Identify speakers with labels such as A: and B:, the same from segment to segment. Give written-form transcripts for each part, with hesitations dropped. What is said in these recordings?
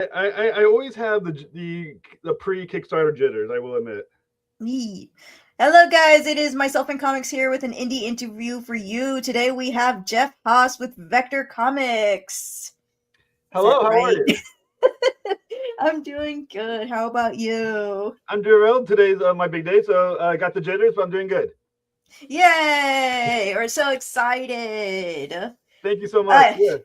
A: I always have the pre-Kickstarter jitters, I will admit.
B: Me. Hello, guys. It is myself and Comics here with an indie interview for you. Today we have Jeff Haas with Vector Comics. Is that
A: Hello, how are
B: right?
A: you?
B: I'm doing good. How about you?
A: I'm doing well. Today's my big day, so I got the jitters, but I'm doing good.
B: Yay! We're so excited.
A: Thank you so much.
B: Uh,
A: Yeah,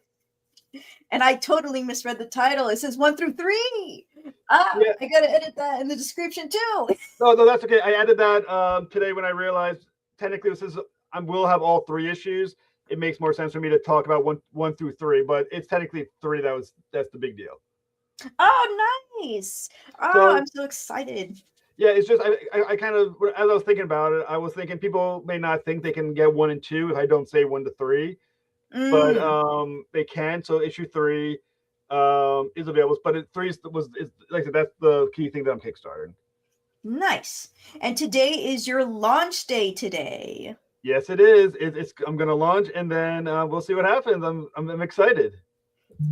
B: and I totally misread the title. It says 1 through 3.
A: yeah.
B: I gotta edit that in the description too.
A: No, that's okay. I added that today when I realized technically this is I will have all three issues. It makes more sense for me to talk about one through three, but it's technically three. That's the big deal.
B: Oh, nice. Oh,
A: So
B: I'm so excited.
A: yeah, it's just I kind of as I was thinking about it, I was thinking people may not think they can get one and two if I don't say one to three, but
B: Mm.
A: they can. So issue three is available, but three is like I said, that's the key thing that I'm kickstarting.
B: Nice. And today is your launch day today.
A: Yes, it is. It's I'm gonna launch and then we'll see what happens. I'm excited.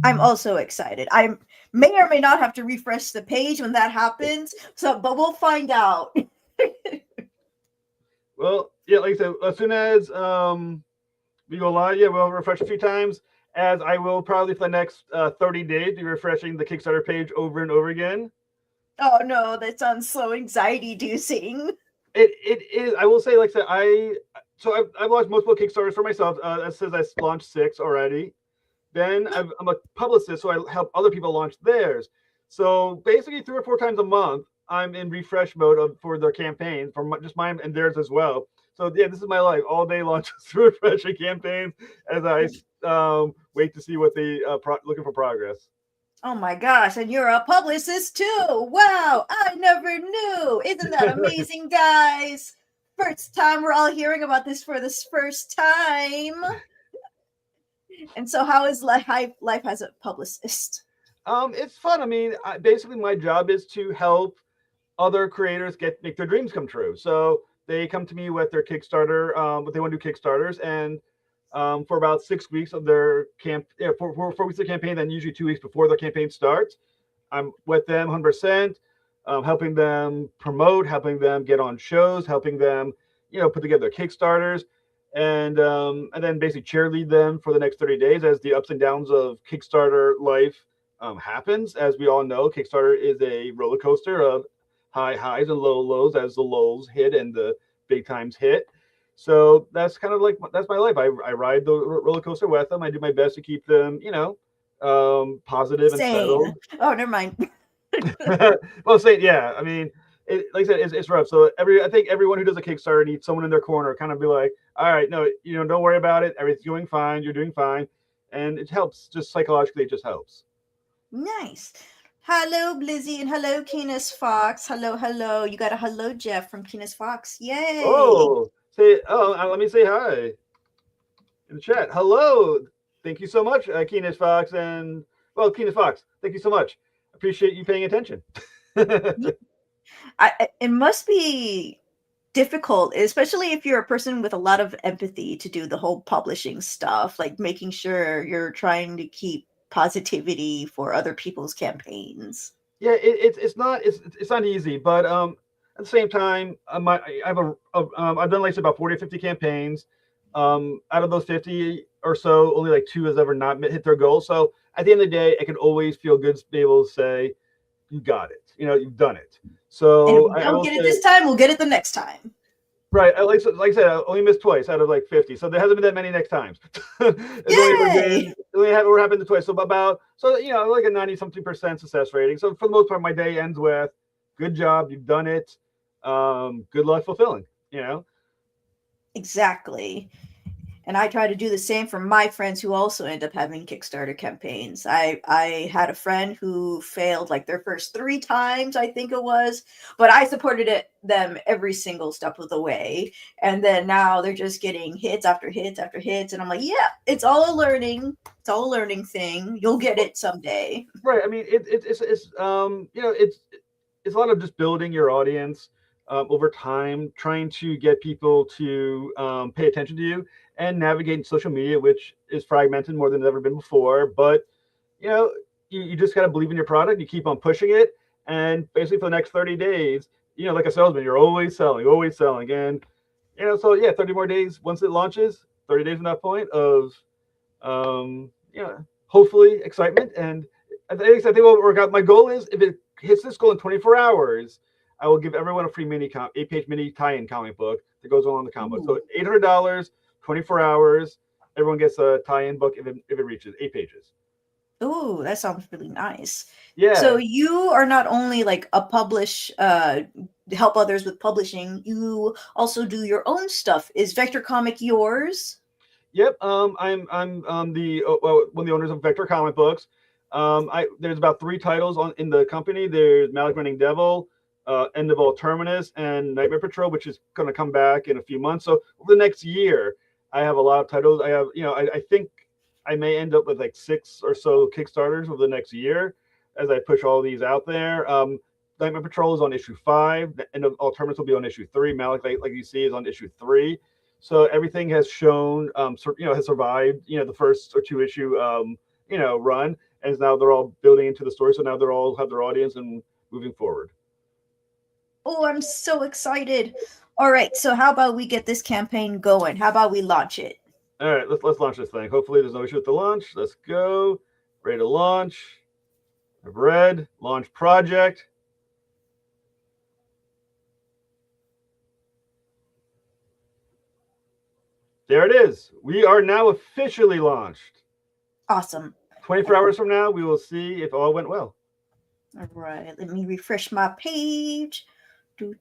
B: I'm also excited. I may or may not have to refresh the page when that happens. So, but we'll find out.
A: Well, yeah, like I said, as soon as we go live, yeah, we'll refresh a few times. As I will probably for the next 30 days be refreshing the Kickstarter page over and over again.
B: Oh no, that sounds so anxiety inducing.
A: It is. I will say, like I said, I've launched multiple Kickstarters for myself. That says I launched 6 already. Then I'm a publicist, so I help other people launch theirs. So basically, 3 or 4 times a month, I'm in refresh mode for their campaign, just mine and theirs as well. So yeah, this is my life all day long, just refreshing campaigns as I wait to see what they looking for progress.
B: Oh my gosh, and you're a publicist too. Wow, I never knew. Isn't that amazing, guys? First time we're all hearing about this for this first time. And so, how is life as a publicist?
A: It's fun. I mean, basically, my job is to help other creators make their dreams come true. So they come to me with their Kickstarter, what they want to do Kickstarters, and for about 6 weeks of their for 4 weeks of campaign, then usually 2 weeks before their campaign starts, I'm with them 100%, helping them promote, helping them get on shows, helping them, put together Kickstarters, and then basically cheerlead them for the next 30 days as the ups and downs of Kickstarter life happens. As we all know, Kickstarter is a roller coaster of high highs and low lows as the lows hit and the big times hit. So that's kind of like that's my life. I ride the roller coaster with them. I do my best to keep them, positive and
B: Sane.
A: settled.
B: Oh, never mind.
A: Well, say yeah. I mean, like I said, it's rough. So I think everyone who does a Kickstarter needs someone in their corner, kind of be like, all right, no, don't worry about it. Everything's going fine. You're doing fine, and it helps. Just psychologically, it just helps.
B: Nice. Hello, Blizzy, and hello, Keenus Fox. Hello, hello. You got a hello, Jeff from Keenus Fox. Yay.
A: Let me say hi in the chat. Hello, thank you so much, Keenus Fox, and Keenus Fox. Thank you so much. Appreciate you paying attention.
B: It must be difficult, especially if you're a person with a lot of empathy to do the whole publishing stuff, like making sure you're trying to keep positivity for other people's campaigns.
A: Yeah, it's not easy, but at the same time, I've done like about 40 or 50 campaigns. Out of those 50 or so, only like two has ever not hit their goal. So at the end of the day, I can always feel good to be able to say, "You got it. You've done it."
B: And if
A: So
B: we
A: I
B: don't
A: will
B: get it
A: say,
B: this time, we'll get it the next time.
A: right. Like I said, I only missed twice out of like 50. So there hasn't been that many next times. It's only ever
B: Yay!
A: been we're happened twice. So about like a 90 something% success rating. So for the most part, my day ends with good job, you've done it. Good luck fulfilling.
B: Exactly. And I try to do the same for my friends who also end up having Kickstarter campaigns. I had a friend who failed like their first 3 times, I think it was, but I supported them every single step of the way. And then now they're just getting hits after hits after hits, and I'm like, yeah, it's all a learning, thing. You'll get it someday.
A: Right. I mean, it's a lot of just building your audience over time, trying to get people to pay attention to you and navigating social media, which is fragmented more than it's ever been before. But you know, you just gotta believe in your product. You keep on pushing it, and basically for the next 30 days, like a salesman, you're always selling, and so yeah, 30 more days once it launches. 30 days from that point of hopefully excitement. And I think what will work out. My goal is if it hits this goal in 24 hours, I will give everyone a free 8-page mini tie-in comic book that goes along the comic book. So
B: Ooh.
A: $800, 24 hours. Everyone gets a tie-in book if it reaches 8 pages.
B: Ooh, that sounds really nice. So
A: Yeah.
B: you are not only like a help others with publishing, you also do your own stuff. Is Vector Comic yours?
A: Yep. I'm the one of the owners of Vector Comic Books. There's about 3 titles in the company. There's Malek-Reigning Devil, End of All Terminus, and Nightmare Patrol, which is going to come back in a few months. So over the next year, I have a lot of titles. I have, I think I may end up with like 6 or so Kickstarters over the next year as I push all these out there. Nightmare Patrol is on issue 5. The End of All Terminus will be on issue 3. Malek, like you see, is on issue 3. So everything has shown, has survived, the first or 2 issue, run, and now they're all building into the story. So now they're all have their audience and moving forward.
B: Oh, I'm so excited. All right, so how about we get this campaign going? How about we launch it?
A: All right, let's launch this thing. Hopefully, there's no issue with the launch. Let's go. Ready to launch. I've read launch project. There it is. We are now officially launched.
B: Awesome.
A: 24 hours from now, we will see if all went well.
B: All right, let me refresh my page. There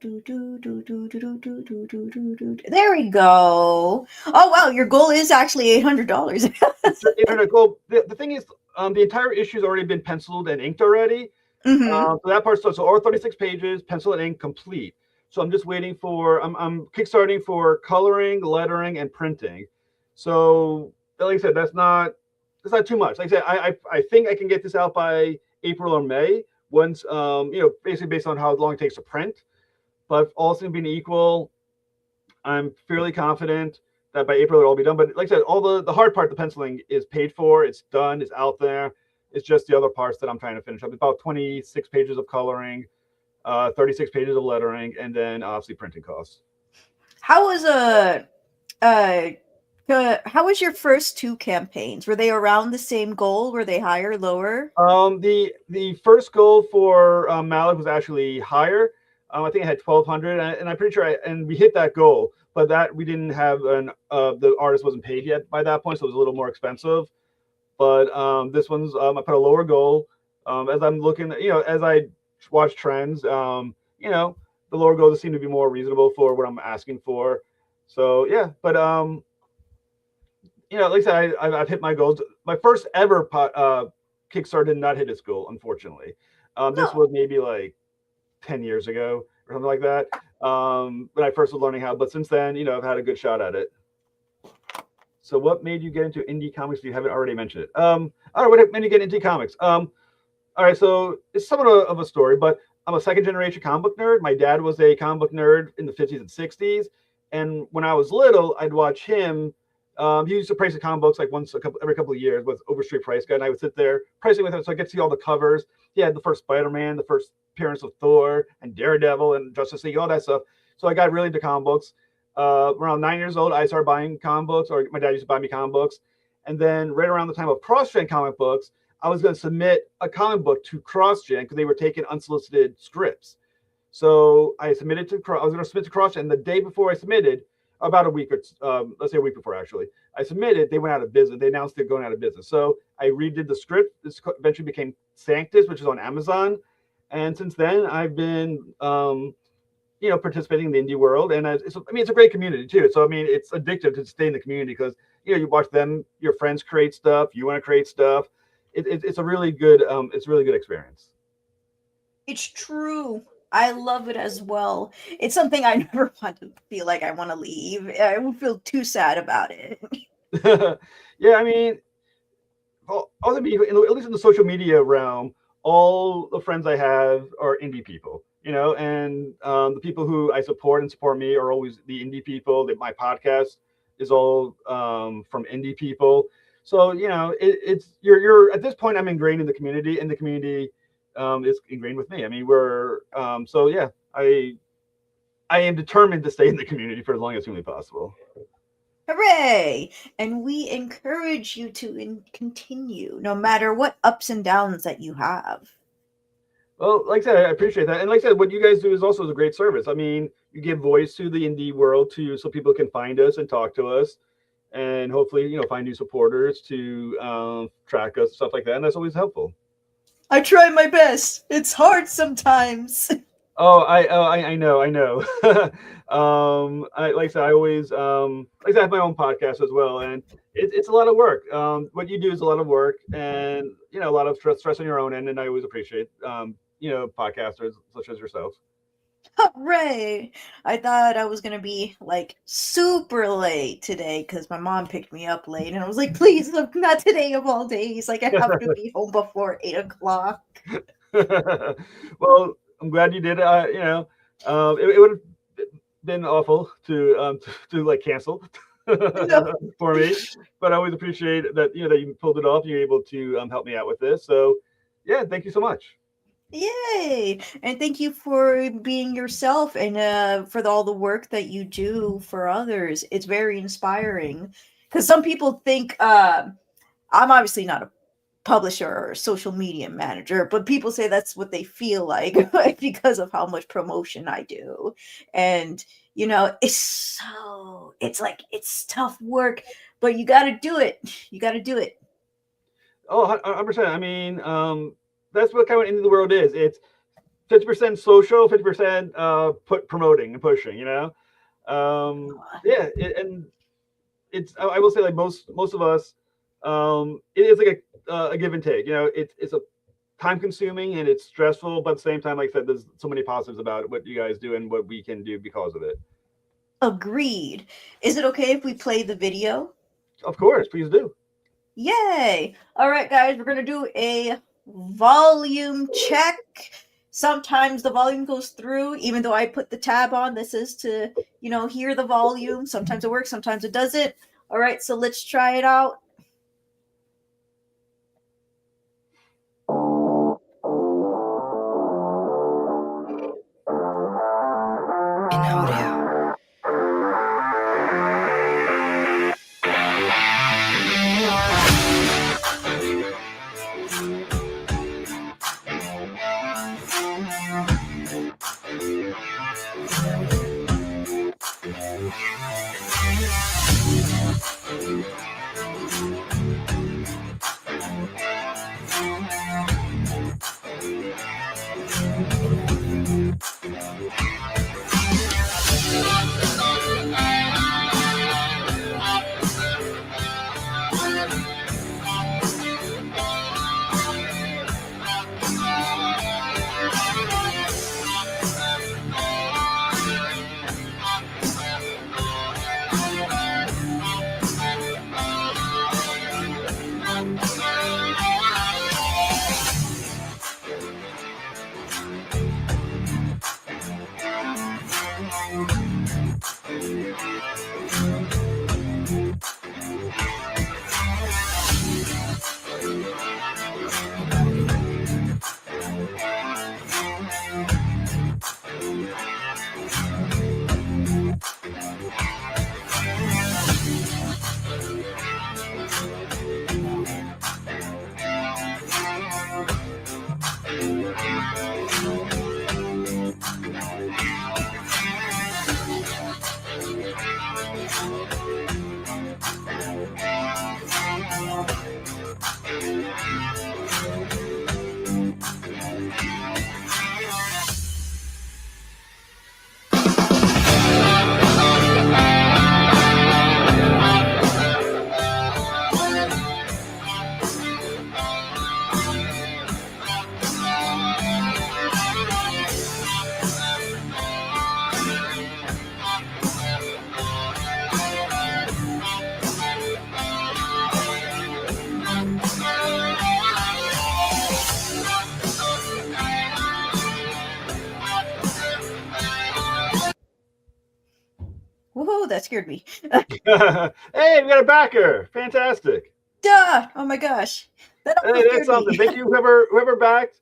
B: we go. Oh wow, your goal is actually $800.
A: It's the internet goal. The thing is, the entire issue's already been penciled and inked already.
B: Mm-hmm.
A: So that part's done. So all 36 pages, pencil and ink, complete. So I'm just waiting for. I'm kickstarting for coloring, lettering, and printing. So like I said, that's not too much. Like I said, I think I can get this out by April or May. Once basically based on how long it takes to print. But all things being equal, I'm fairly confident that by April it'll all be done. But like I said, all the hard part, the penciling, is paid for. It's done. It's out there. It's just the other parts that I'm trying to finish up. About 26 pages of coloring, 36 pages of lettering, and then obviously printing costs.
B: How was how was your first 2 campaigns? Were they around the same goal? Were they higher, lower?
A: The first goal for Malek was actually higher. I think I had 1,200, and I'm pretty sure we hit that goal. But that we didn't have the artist wasn't paid yet by that point, so it was a little more expensive. But this one's I put a lower goal. As I'm looking, as I watch trends, the lower goals seem to be more reasonable for what I'm asking for. So yeah, but like I said, I've hit my goals. My first ever Kickstarter did not hit its goal, unfortunately. This
B: No.
A: was maybe like 10 years ago or something like that, when I first was learning how. But since then, I've had a good shot at it. So what made you get into indie comics if you haven't already mentioned it? All right, what made you get into comics? All right, so it's somewhat of a story, but I'm a second generation comic book nerd. My dad was a comic book nerd in the 50s and 60s. And when I was little, I'd watch him. He used to price the comic books like every couple of years with Overstreet Price Guide, and I would sit there pricing with him, so I get to see all the covers. He had the first Spider-Man, the first appearance of Thor, and Daredevil, and Justice League, all that stuff. So I got really into comic books. Around 9 years old, I started buying comic books, or my dad used to buy me comic books. And then right around the time of CrossGen comic books, I was going to submit a comic book to CrossGen because they were taking unsolicited scripts. So I was going to submit to CrossGen. And the day before I submitted, about a week or let's say a week before actually, I submitted, they went out of business. They announced they're going out of business. So I redid the script. This eventually became Sanctus, which is on Amazon. And since then, I've been, participating in the indie world. And it's a great community too. So, it's addictive to stay in the community because, you watch your friends create stuff. You want to create stuff. It's a really good, experience.
B: It's true. I love it as well. It's something I never want to feel like I want to leave. I would feel too sad about it.
A: Yeah, at least in the social media realm, all the friends I have are indie people, and the people who I support and support me are always the indie people. My podcast is all from indie people. So it's you're at this point I'm ingrained in the community, and the community is ingrained with me. I mean, we're so yeah, I am determined to stay in the community for as long as humanly possible.
B: Hooray! And we encourage you to continue, no matter what ups and downs that you have.
A: Well, like I said, I appreciate that, and like I said, what you guys do is also a great service. I mean, you give voice to the indie world to so people can find us and talk to us, and hopefully, find new supporters to track us, stuff like that, and that's always helpful.
B: I try my best. It's hard sometimes.
A: I know, I know. Like I said, I always like I said, I have my own podcast as well, and it's a lot of work. What you do is a lot of work, and a lot of stress on your own end, and I always appreciate podcasters such as yourself.
B: Hooray! I thought I was gonna be like super late today because my mom picked me up late, and I was like, please, look, not today of all days. Like, I have to be home before 8 o'clock.
A: Well, I'm glad you did. It would have been awful to like cancel
B: No.
A: for me, but I always appreciate that that you pulled it off. You're able to help me out with this. So, yeah, thank you so much.
B: Yay! And thank you for being yourself and for all the work that you do for others. It's very inspiring because some people think I'm obviously not a publisher or social media manager, but people say that's what they feel like because of how much promotion I do. And it's like it's tough work, but you got to do it. You got to do it.
A: Oh, 100%. I mean, that's what kind of into the world is. It's 50% social, 50% put promoting and pushing. Yeah, and it's I will say like most of us, it is like a give and take. It's a time consuming and it's stressful, but at the same time, like I said, there's so many positives about what you guys do and what we can do because of it.
B: Agreed. Is it okay if we play the video?
A: Of course, please do.
B: Yay! All right, guys, we're gonna do a volume check. Sometimes the volume goes through, even though I put the tab on. This is to, hear the volume. Sometimes it works, sometimes it doesn't. All right, so let's try it out.
C: In audio.
B: Woohoo, that scared me.
A: Hey, we got a backer. Fantastic.
B: Duh! Oh my gosh. That
A: Hey,
B: almost
A: that's
B: scared me.
A: something. Thank you, whoever backed.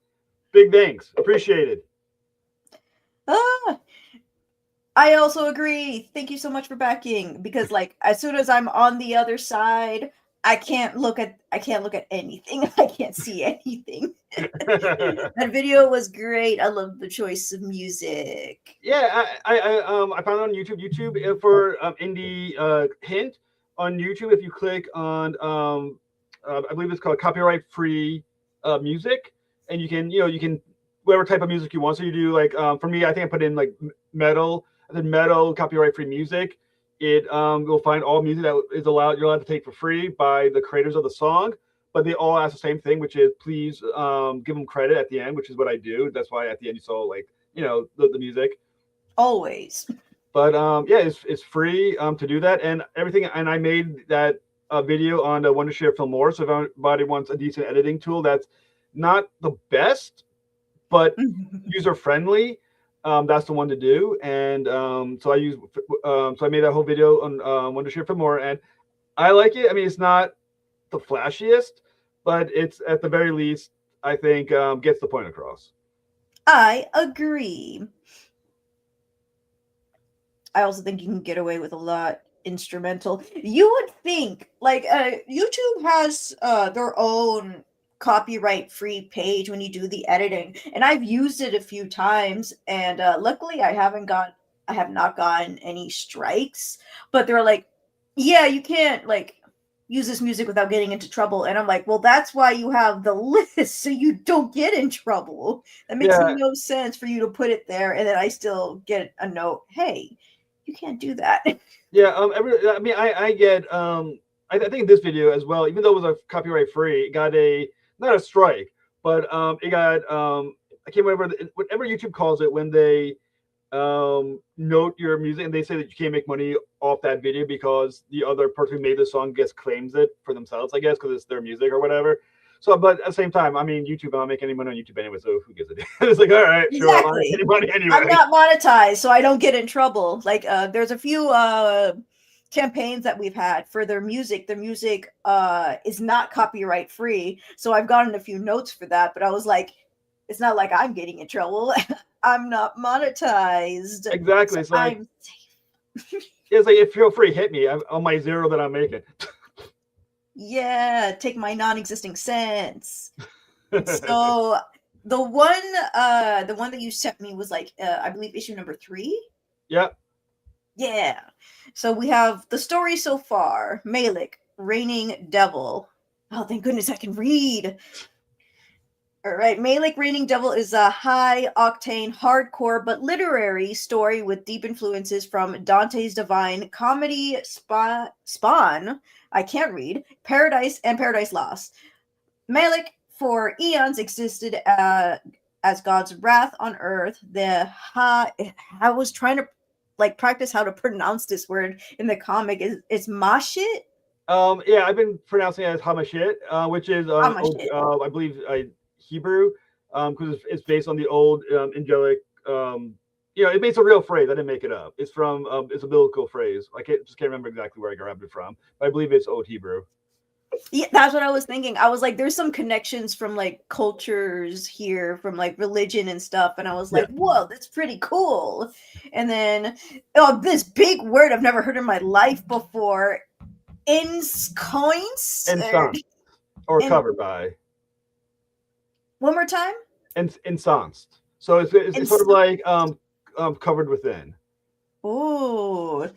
A: Big thanks. Appreciated.
B: Ah, I also agree. Thank you so much for backing. Because like as soon as I'm on the other side, I can't look at anything. I can't see anything. That video was great. I love the choice of music.
A: Yeah, I found it on YouTube. For indie hint on YouTube, if you click on I believe it's called copyright free music, and you can whatever type of music you want. So you do like for me, I think I put in like metal. I said metal copyright free music. It you'll find all music that is allowed you're allowed to take for free by the creators of the song, but they all ask the same thing, which is please give them credit at the end, which is what I do. That's why at the end you saw like the music.
B: Always.
A: But yeah, it's free to do that and everything. And I made that video on the Wondershare Filmora. So if anybody wants a decent editing tool that's not the best but user friendly, that's the one to do. And so I made that whole video on Wondershare Filmora, and I like it. I mean, it's not the flashiest, but it's at the very least I think gets the point across.
B: I agree. I also think you can get away with a lot instrumental. You would think like YouTube has their own copyright free page when you do the editing, and I've used it a few times, and luckily I have not gotten any strikes, but they're like, yeah, you can't like use this music without getting into trouble, and I'm like, well, that's why you have the list, so you don't get in trouble. That makes
A: Yeah,
B: no sense for you to put it there and then I still get a note, hey, you can't do that.
A: yeah. I mean, I get I think this video as well, even though it was a copyright free, it got a not a strike, but it got I can't remember whatever YouTube calls it when they note your music and they say that you can't make money off that video because the other person who made the song gets claims it for themselves, I guess, because it's their music or whatever. So, but at the same time, I mean, YouTube, I'm not making any money on YouTube anyway, so who gives a damn? It's like, all right, sure, I'm not making
B: Exactly.
A: any money
B: I'm
A: anyway.
B: not monetized, so I don't get in trouble. Like there's a few campaigns that we've had for their music. Their music is not copyright free. So I've gotten a few notes for that, but I was like, it's not like I'm getting in trouble. I'm not monetized.
A: Exactly.
B: So
A: It's like
B: I'm
A: it's like if feel free, hit me on my zero that I'm making.
B: yeah, take my non-existing cents. So the one that you sent me was like I believe issue number 3.
A: Yeah.
B: Yeah. So we have the story so far. Malek-Reigning Devil. Oh, thank goodness I can read. All right, Malek-Reigning Devil is a high-octane, hardcore but literary story with deep influences from Dante's Divine Comedy, Spawn. I can't read. Paradise and Paradise Lost. Malek for eons existed as God's wrath on Earth. I was trying to like practice how to pronounce this word in the comic. It's Mashit.
A: Yeah, I've been pronouncing it as Hamashit, which is
B: Hamashit.
A: I believe Hebrew, because it's based on the old angelic. It's a real phrase. I didn't make it up. It's from it's a biblical phrase. I can't remember exactly where I grabbed it from, but I believe it's Old Hebrew.
B: Yeah, that's what I was thinking. I was like, there's some connections from like cultures here, from like religion and stuff, and I was
A: Yeah,
B: like, whoa, that's pretty cool. And then, oh, this big word I've never heard in my life before. Enscoins?
A: ensconced or
B: And
A: covered by
B: one more time?
A: ensconced. So it's sort of
B: Ensconce.
A: like covered within.
B: Ooh,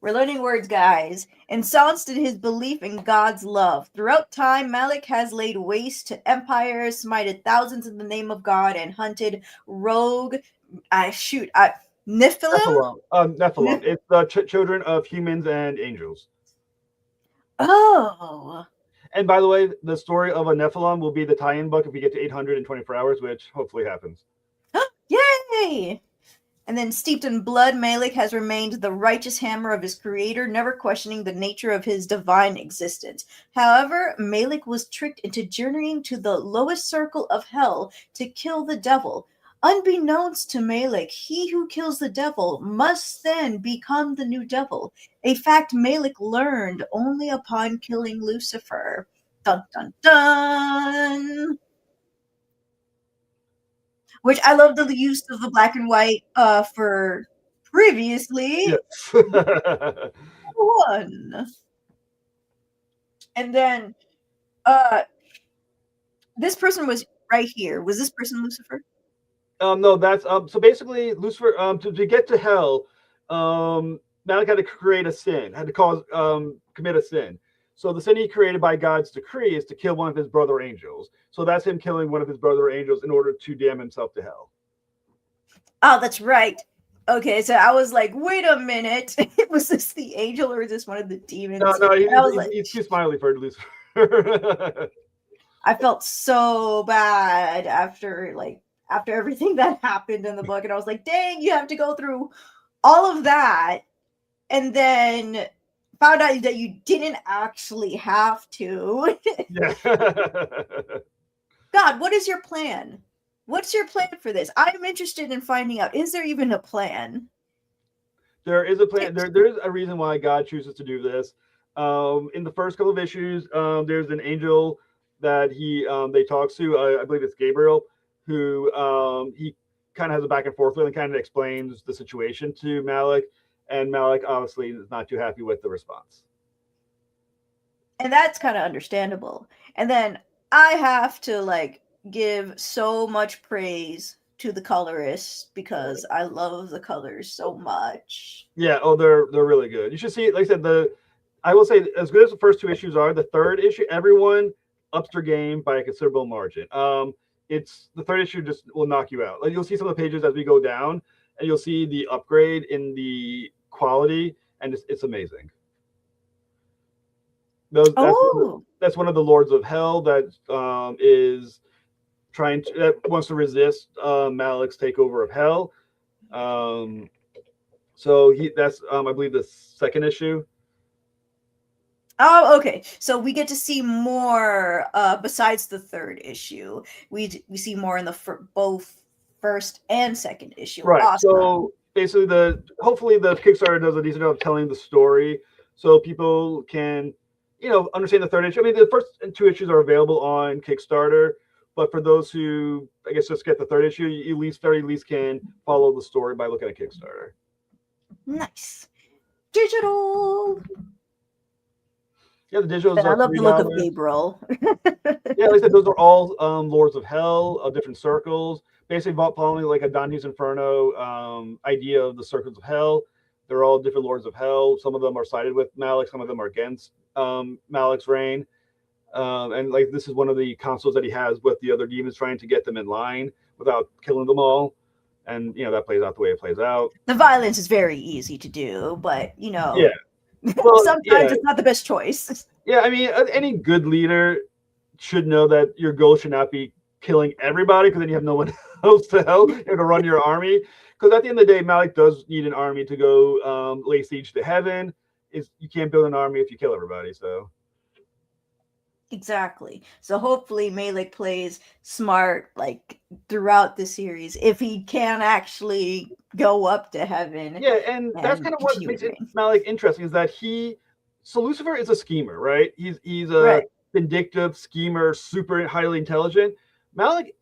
B: we're learning words, guys. Ensconced in his belief in God's love. Throughout time, Malek has laid waste to empires, smited thousands in the name of God, and hunted rogue. Nephilim?
A: Nephilim. Nephilim.
B: Nep-
A: It's the children of humans and angels.
B: oh.
A: And by the way, the story of a Nephilim will be the tie-in book if we get to 824 hours, which hopefully happens.
B: Yay! And then, steeped in blood, Malek has remained the righteous hammer of his creator, never questioning the nature of his divine existence. However, Malek was tricked into journeying to the lowest circle of hell to kill the devil. Unbeknownst to Malek, he who kills the devil must then become the new devil, a fact Malek learned only upon killing Lucifer. Dun dun dun! Which I love the use of the black and white for previously
A: Yes.
B: one. And then this person was right here. Was this person Lucifer?
A: No, that's so basically Lucifer to get to hell, Malek had to create a sin, had to cause commit a sin. So the sin he created by God's decree is to kill one of his brother angels. So that's him killing one of his brother angels in order to damn himself to hell.
B: Oh, that's right. Okay, so I was like, wait a minute. Was this the angel or is this one of the demons?
A: No,
B: I was like,
A: he's too smiley for Lucifer.
B: I felt so bad after everything that happened in the book, and I was like, dang, you have to go through all of that and then found out that you didn't actually have to.
A: Yeah.
B: God, what is your plan? What's your plan for this? I'm interested in finding out. Is there even a plan?
A: There is a plan. There's a reason why God chooses to do this. In the first couple of issues, there's an angel that they talk to. I believe it's Gabriel, who he kind of has a back and forth with and kind of explains the situation to Malek, and Malek obviously is not too happy with the response.
B: And that's kind of understandable. And then I have to give so much praise to the colorists because I love the colors so much.
A: Yeah, they're really good. You should see it. Like I said, I will say as good as the first two issues are, the third issue, everyone ups their game by a considerable margin. It's the third issue just will knock you out. Like you'll see some of the pages as we go down, and you'll see the upgrade in the quality, and it's amazing. That's one of the Lords of Hell that is that wants to resist Malek's takeover of Hell. So that's I believe the second issue.
B: Oh, okay. So we get to see more besides the third issue. We see more in the both first and second issue.
A: Right.
B: Awesome.
A: So basically, hopefully the Kickstarter does a decent job of telling the story, so people can understand the third issue. I mean, the first and two issues are available on Kickstarter, but for those who I guess just get the third issue, you very least can follow the story by looking at Kickstarter.
B: Nice. Digital.
A: Yeah, the digitals.
B: I love the look of Gabriel.
A: Yeah, like I said, those are all Lords of Hell of different circles, basically following like a Dante's Inferno idea of the circles of hell. They're all different Lords of Hell. Some of them are sided with Malek, some of them are against Malek's reign. And like this is one of the councils that he has with the other demons, trying to get them in line without killing them all. And that plays out the way it plays out.
B: The violence is very easy to do, but
A: yeah. Well,
B: sometimes it's not the best choice.
A: Yeah, I mean, any good leader should know that your goal should not be killing everybody, because then you have no one else to help. You have to run your army. Because at the end of the day, Malek does need an army to go lay siege to heaven. You can't build an army if you kill everybody. So
B: exactly. So hopefully Malek plays smart throughout the series if he can actually go up to heaven.
A: Yeah, and that's kind of what makes Malek interesting, is that so Lucifer is a schemer, right? He's a vindictive schemer, super highly intelligent. Malek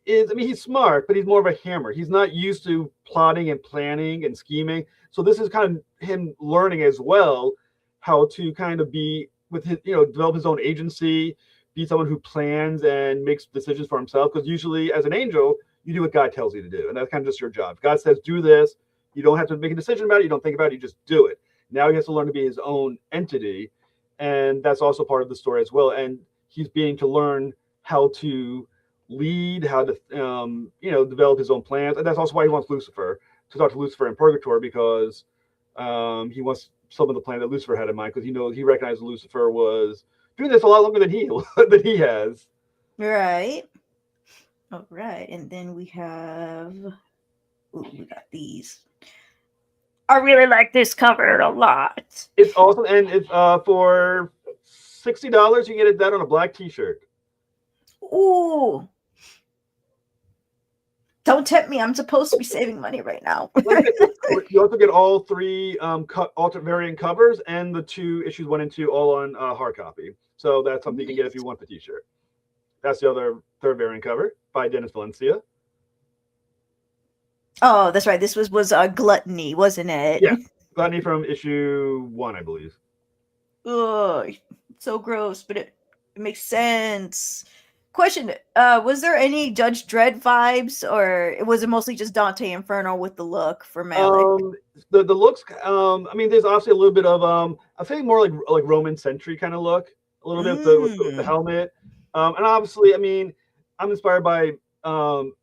A: he's smart, but he's more of a hammer. He's not used to plotting and planning and scheming. So this is kind of him learning as well how to kind of be with his, develop his own agency, be someone who plans and makes decisions for himself. Because usually as an angel, you do what God tells you to do. And that's kind of just your job. If God says, do this, you don't have to make a decision about it. You don't think about it. You just do it. Now he has to learn to be his own entity. And that's also part of the story as well. And he's being to learn how to lead, how to, develop his own plans. And that's also why he wants Lucifer, to talk to Lucifer in Purgatory, because he wants some of the plan that Lucifer had in mind, because he recognized Lucifer was doing this a lot longer than he has.
B: Right. All right. And then we have, we got these. I really like this cover a lot.
A: It's awesome. And it's for $60, you get that on a black t-shirt.
B: Ooh. Don't tempt me. I'm supposed to be saving money right now.
A: You also get all three alternate variant covers and the 2 issues 1 and 2 all on hard copy. So that's something you can get if you want the T-shirt. That's the other third variant cover by Dennis Valencia.
B: Oh, that's right. This was Gluttony, wasn't it?
A: Yeah, Gluttony from issue 1, I believe.
B: Ugh, so gross, but it makes sense. Question: was there any Judge Dredd vibes, or was it mostly just Dante Inferno with the look for Malek?
A: The looks. I mean, there's obviously a little bit of I think more like Roman century kind of look. A little bit with the helmet. And obviously, I mean, I'm inspired by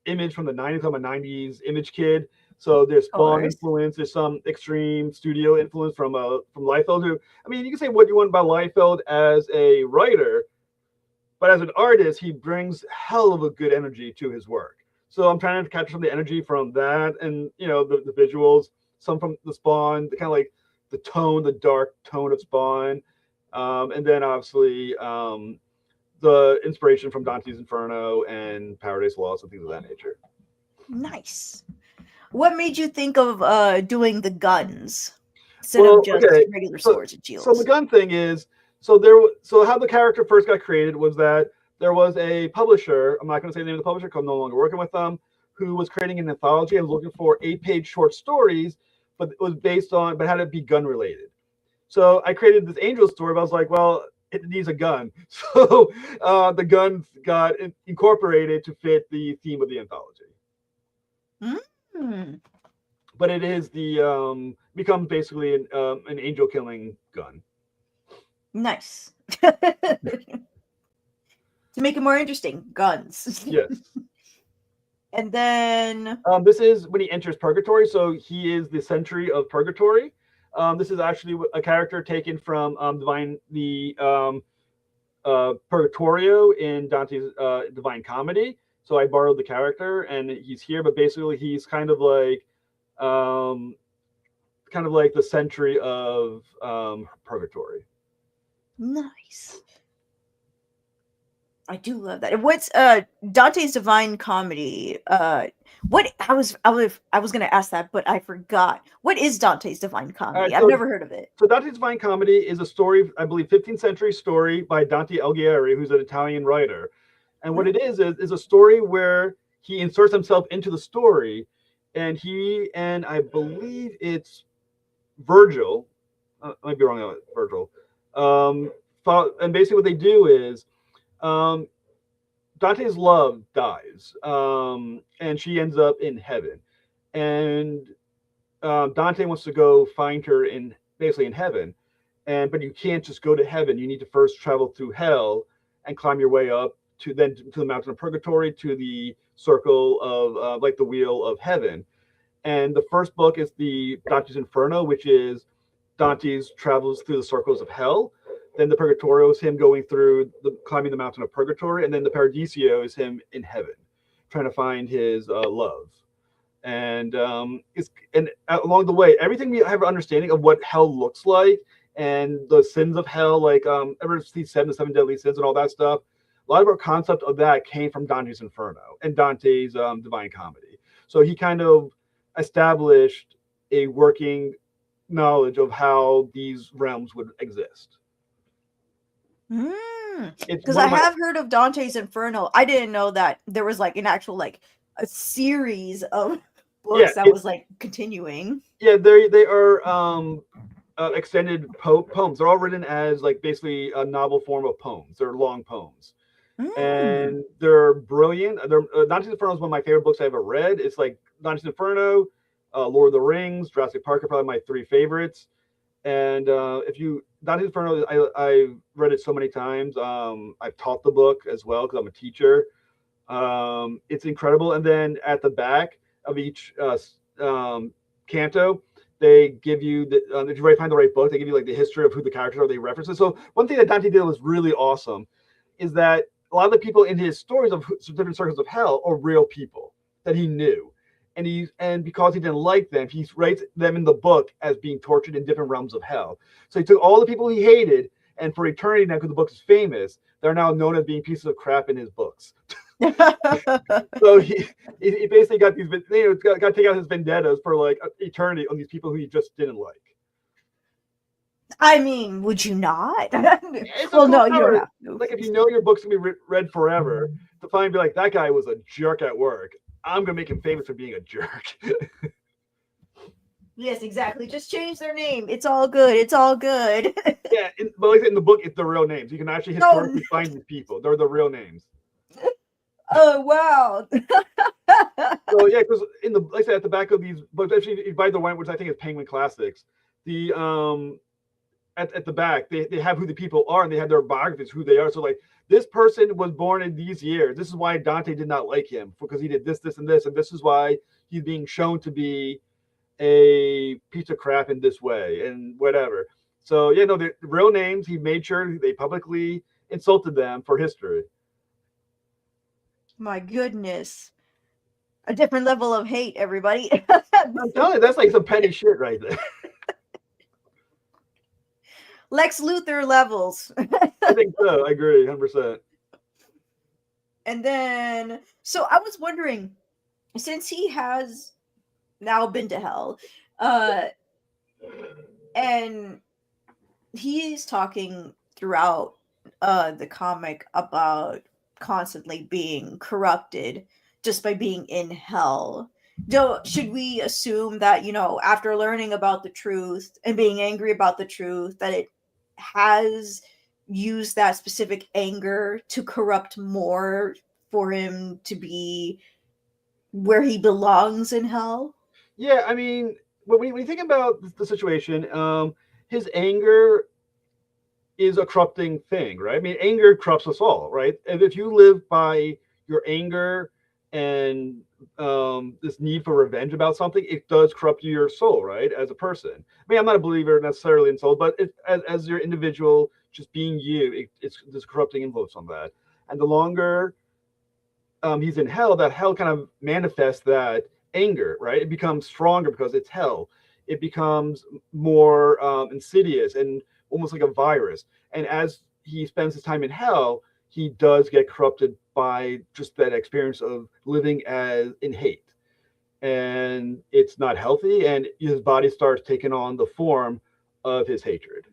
A: Image from the 90s. I'm a 90s Image kid. So there's Spawn influence. There's some extreme studio influence from Liefeld. Who, I mean, you can say what you want about Liefeld as a writer, but as an artist, he brings hell of a good energy to his work. So I'm trying to capture some of the energy from that, and the visuals, some from the Spawn, the kind of like the dark tone of Spawn, and then obviously the inspiration from Dante's Inferno and Paradise Lost and things of that nature.
B: Nice. What made you think of doing the guns instead of just regular swords and shields?
A: So the gun thing is, so how the character first got created was that there was a publisher, I'm not going to say the name of the publisher because I'm no longer working with them, who was creating an anthology and was looking for 8-page short stories, but it was but had to be gun related. So I created this angel story, but I was like, well, it needs a gun. So the guns got incorporated to fit the theme of the anthology.
B: Mm.
A: But it is becomes basically an angel killing gun.
B: Nice. To make it more interesting, guns.
A: Yes.
B: And then
A: this is when he enters Purgatory. So he is the Sentry of Purgatory. This is actually a character taken from Purgatorio in Dante's Divine Comedy. So I borrowed the character, and he's here, but basically he's kind of like the Sentry of Purgatory.
B: Nice. I do love that. What's Dante's Divine Comedy? What I was gonna ask that, but I forgot. What is Dante's Divine Comedy? I've never heard of it.
A: So Dante's Divine Comedy is a story, I believe, 15th century story by Dante Alighieri, who's an Italian writer. And what it is a story where he inserts himself into the story, and I believe it's Virgil. I might be wrong about Virgil. And basically what they do is Dante's love dies, and she ends up in heaven. And Dante wants to go find her in heaven, but you can't just go to heaven. You need to first travel through hell and climb your way up to the mountain of Purgatory, to the circle of like the wheel of heaven. And the first book is the Dante's Inferno, which is Dante's travels through the circles of hell. Then the Purgatorio is him going through climbing the mountain of Purgatory, and then the Paradiso is him in heaven, trying to find his love. And along the way, everything we have an understanding of what hell looks like, and the sins of hell, like ever see the seven deadly sins and all that stuff. A lot of our concept of that came from Dante's Inferno and Dante's Divine Comedy. So he kind of established a working knowledge of how these realms would exist.
B: Because I have heard of Dante's Inferno. I didn't know that there was like an actual like a series of books that was like continuing.
A: Yeah, they are extended poems. They're all written as like basically a novel form of poems. They're long poems. And they're brilliant. Dante's Inferno is one of my favorite books I ever read. It's like Dante's Inferno, Lord of the Rings, Jurassic Park are probably my 3 favorites. And Dante's Inferno, I've read it so many times. I've taught the book as well because I'm a teacher. It's incredible. And then at the back of each canto, they give you if you find the right book, they give you like the history of who the characters are, they references. So one thing that Dante did was really awesome is that a lot of the people in his stories of different circles of hell are real people that he knew. And because he didn't like them, he writes them in the book as being tortured in different realms of hell. So he took all the people he hated, and for eternity now, because the book is famous, they're now known as being pieces of crap in his books. So he basically got these, got to take out his vendettas for like eternity on these people who he just didn't like.
B: I mean, would you not?
A: It's a
B: Well,
A: cool
B: no, you don't
A: power.
B: have to.
A: Like if you know your book's gonna be read forever, to finally be like that guy was a jerk at work. I'm gonna make him famous for being a jerk.
B: Yes, exactly. Just change their name. It's all good. It's all good.
A: Yeah, but like in the book, it's the real names. You can actually
B: No.
A: historically find these people. They're the real names.
B: Oh wow.
A: So yeah, because in the like I said at the back of these books, actually if you buy the one which I think is Penguin Classics, the at the back they have who the people are and they have their biographies, who they are. So like this person was born in these years. This is why Dante did not like him because he did this, this, and this, and this is why he's being shown to be a piece of crap in this way and whatever. So yeah, no, the real names. He made sure they publicly insulted them for history.
B: My goodness. A different level of hate, everybody.
A: I'm telling you, that's like some petty shit right there.
B: Lex Luthor levels.
A: I think so. I agree, 100%.
B: And then, so I was wondering, since he has now been to hell, and he's talking throughout the comic about constantly being corrupted just by being in hell. Should we assume that, after learning about the truth and being angry about the truth, that it has used that specific anger to corrupt more for him to be where he belongs in hell?
A: Yeah, I mean, when you think about the situation, his anger is a corrupting thing, right? I mean, anger corrupts us all, right? And if you live by your anger and this need for revenge about something, it does corrupt your soul, right? As a person. I mean, I'm not a believer necessarily in soul, but as your individual, just being you, it's this corrupting influence on that. And the longer he's in hell, that hell kind of manifests that anger, right? It becomes stronger because it's hell. It becomes more insidious and almost like a virus. And as he spends his time in hell, he does get corrupted by just that experience of living as in hate. And it's not healthy, and his body starts taking on the form of his hatred.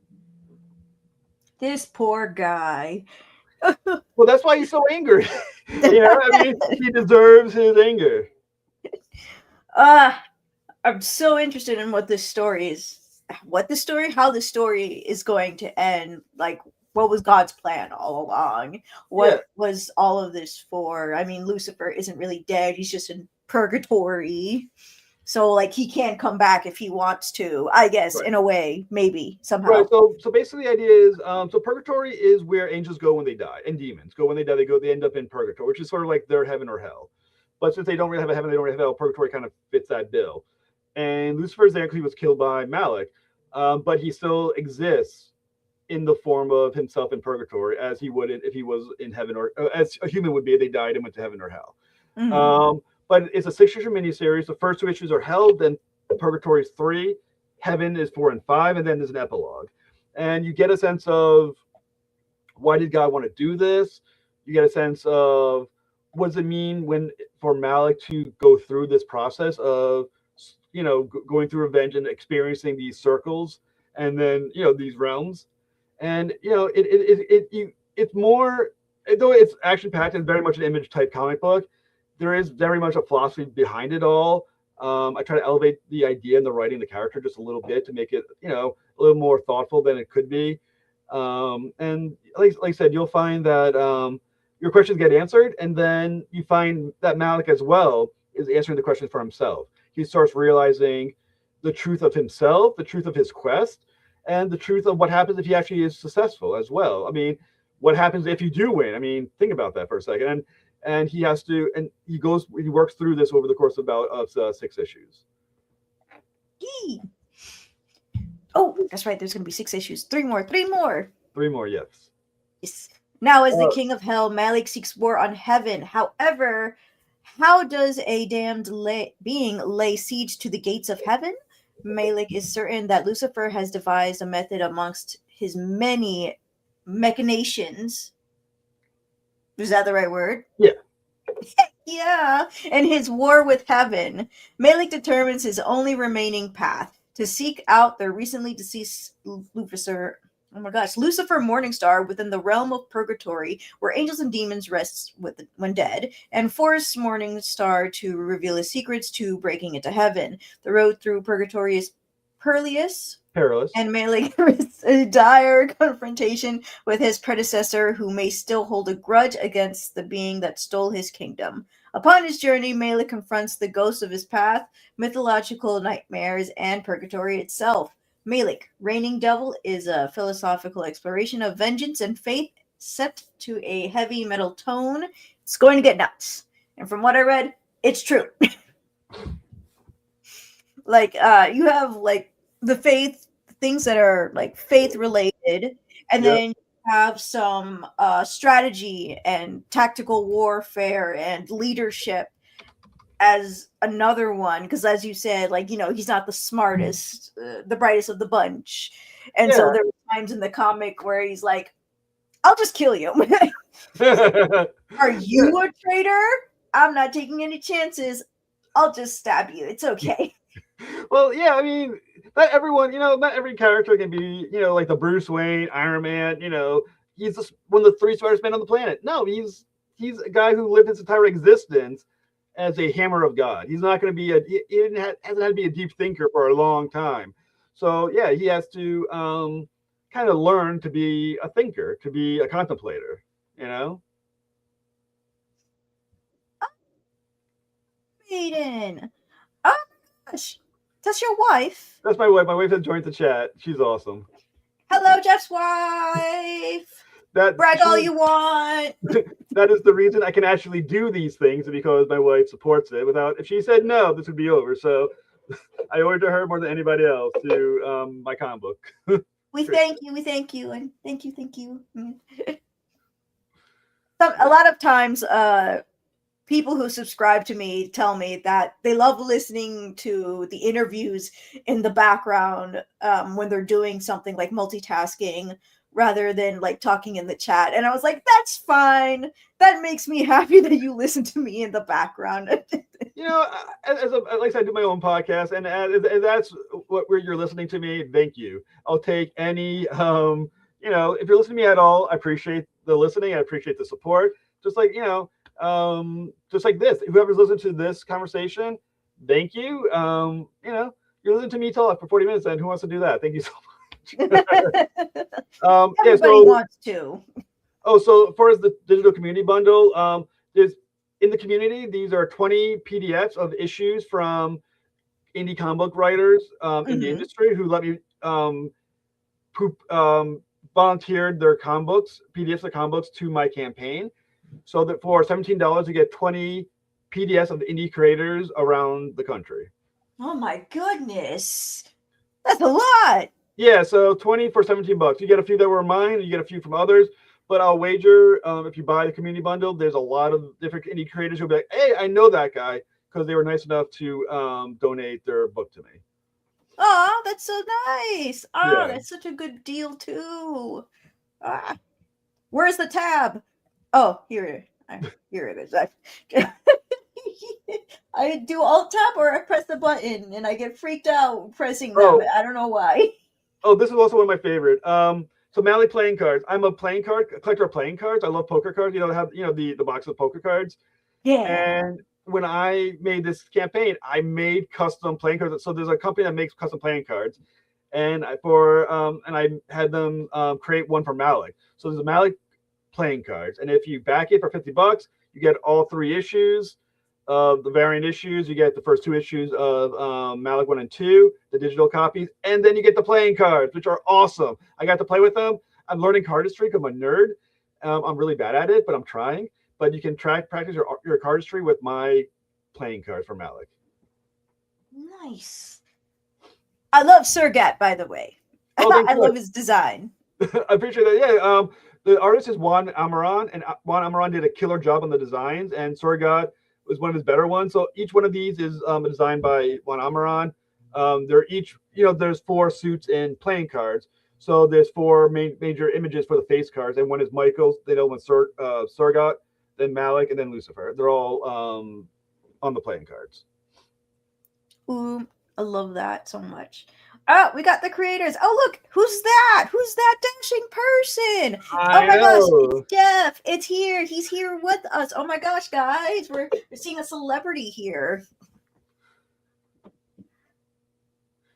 B: This poor guy.
A: Well, that's why he's so angry. I mean, he deserves his anger.
B: I'm so interested in what this story is. How the story is going to end. Like, what was God's plan all along? What was all of this for? I mean, Lucifer isn't really dead. He's just in purgatory. So, like, he can't come back if he wants to, I guess,
A: Right.
B: in a way, maybe, somehow.
A: Right. So basically the idea is, so purgatory is where angels go when they die, and demons go when they die. They end up in purgatory, which is sort of like their heaven or hell. But since they don't really have a heaven, they don't really have hell. Purgatory kind of fits that bill. And Lucifer's there because he was killed by Malek, but he still exists in the form of himself in purgatory, as he would if he was in heaven, or as a human would be if they died and went to heaven or hell.
B: Mhm.
A: But it's a 6-issue miniseries. The first 2 issues are hell, then purgatory is 3, heaven is 4 and 5, and then there's an epilogue. And you get a sense of why did God want to do this? You get a sense of what does it mean when for Malek to go through this process of going through revenge and experiencing these circles and then these realms. And it's more, though it's action packed and very much an image type comic book, there is very much a philosophy behind it all. I try to elevate the idea and the writing, the character just a little bit to make it, a little more thoughtful than it could be. And like I said, you'll find that your questions get answered, and then you find that Malek as well is answering the questions for himself. He starts realizing the truth of himself, the truth of his quest, and the truth of what happens if he actually is successful as well. I mean, what happens if you do win? I mean, think about that for a second. And he has to, and he works through this over the course of about 6 issues.
B: Yee. Oh, that's right. There's going to be 6 issues. 3 more. 3 more.
A: 3 more, yes.
B: Yes. Now, as the king of hell, Malek seeks war on heaven. However, how does a damned being lay siege to the gates of heaven? Malek is certain that Lucifer has devised a method amongst his many machinations. Is that the right word?
A: Yeah.
B: Yeah, in his war with heaven, Malek determines his only remaining path to seek out the recently deceased Lucifer. Oh my gosh, Lucifer Morningstar within the realm of purgatory, where angels and demons rest when dead, and force Morningstar to reveal his secrets to breaking into heaven. The road through purgatory is perilous,
A: Perilous.
B: and Malek risks a dire confrontation with his predecessor, who may still hold a grudge against the being that stole his kingdom. Upon his journey, Malek confronts the ghosts of his path, mythological nightmares, and purgatory itself. Malek-Reigning Devil is a philosophical exploration of vengeance and faith set to a heavy metal tone. It's going to get nuts. And from what I read, it's true. Like, you have, like, the faith, things that are, like, faith related, and
A: Yep.
B: then you have some strategy and tactical warfare and leadership as another one, because as you said, like, he's not the smartest, the brightest of the bunch, and so
A: Yeah.
B: there were times in the comic where he's like, I'll just kill you. Are you a traitor? I'm not taking any chances. I'll just stab you. It's okay.
A: Well, yeah, I mean, not everyone, not every character can be, like the Bruce Wayne, Iron Man, he's just one of the three smartest men on the planet. No, he's a guy who lived his entire existence as a hammer of God. He's not going to be hasn't had to be a deep thinker for a long time. So yeah, he has to kind of learn to be a thinker, to be a contemplator, you know?
B: Maiden. Oh my gosh. That's your wife.
A: That's my wife. My wife has joined the chat. She's awesome.
B: Hello, Jeff's wife.
A: That
B: Brag all you want.
A: that is the reason I can actually do these things, because my wife supports it. If she said no, this would be over. So I owe it to her more than anybody else to my comic book.
B: We thank you, and thank you. A lot of times, people who subscribe to me tell me that they love listening to the interviews in the background when they're doing something like multitasking rather than like talking in the chat. And I was like, that's fine. That makes me happy that you listen to me in the background.
A: Like I said, I do my own podcast, and as that's where you're listening to me, thank you. I'll take any, if you're listening to me at all, I appreciate the listening. I appreciate the support. Just like, just like this, whoever's listening to this conversation, thank you. You're listening to me talk for 40 minutes, and who wants to do that? Thank you so much.
B: Everybody wants to.
A: Oh, so as far as the digital community bundle, there's in the community, these are 20 PDFs of issues from indie comic book writers in the industry who let me volunteered their comic books, PDFs of comic books to my campaign. So that for $17, you get 20 PDFs of indie creators around the country.
B: Oh my goodness. That's a lot.
A: Yeah, so 20 for $17. You get a few that were mine, and you get a few from others. But I'll wager if you buy the community bundle, there's a lot of different indie creators who'll be like, hey, I know that guy, because they were nice enough to donate their book to me.
B: Oh, that's so nice. Oh,
A: Yeah.
B: That's such a good deal, too. Where's the tab? Oh, here it is. I do alt tab or I press the button and I get freaked out pressing them. I don't know why.
A: Oh, this is also one of my favorite. So Malek playing cards. I'm a collector of playing cards. I love poker cards. The box of poker cards.
B: Yeah.
A: And when I made this campaign, I made custom playing cards. So there's a company that makes custom playing cards, and I had them create one for Malek. So there's a Malek playing cards, and if you back it for $50, you get all 3 issues of the variant issues. You get the first 2 issues of Malek 1 and 2, the digital copies, and then you get the playing cards, which are awesome. I got to play with them. I'm learning cardistry because I'm a nerd. I'm really bad at it, but I'm trying. But you can practice your cardistry with my playing cards for Malek.
B: Nice. I love Sergat, by the way.
A: Oh,
B: I love his design.
A: I appreciate that. Yeah. The artist is Juan Amaran, and Juan Amaran did a killer job on the designs, and Sergat was one of his better ones. So each one of these is designed by Juan Amaran. They're each, there's 4 suits and playing cards. So there's 4 major images for the face cards, and one is Michael's. The other one's Sergat. then Malek, and then Lucifer. They're all on the playing cards.
B: Ooh, I love that so much. Oh, we got the creators. Oh, look, who's that? Who's that dashing person? Oh
A: I
B: my gosh,
A: know.
B: it's Jeff. It's here. He's here with us. Oh my gosh, guys, we're seeing a celebrity here.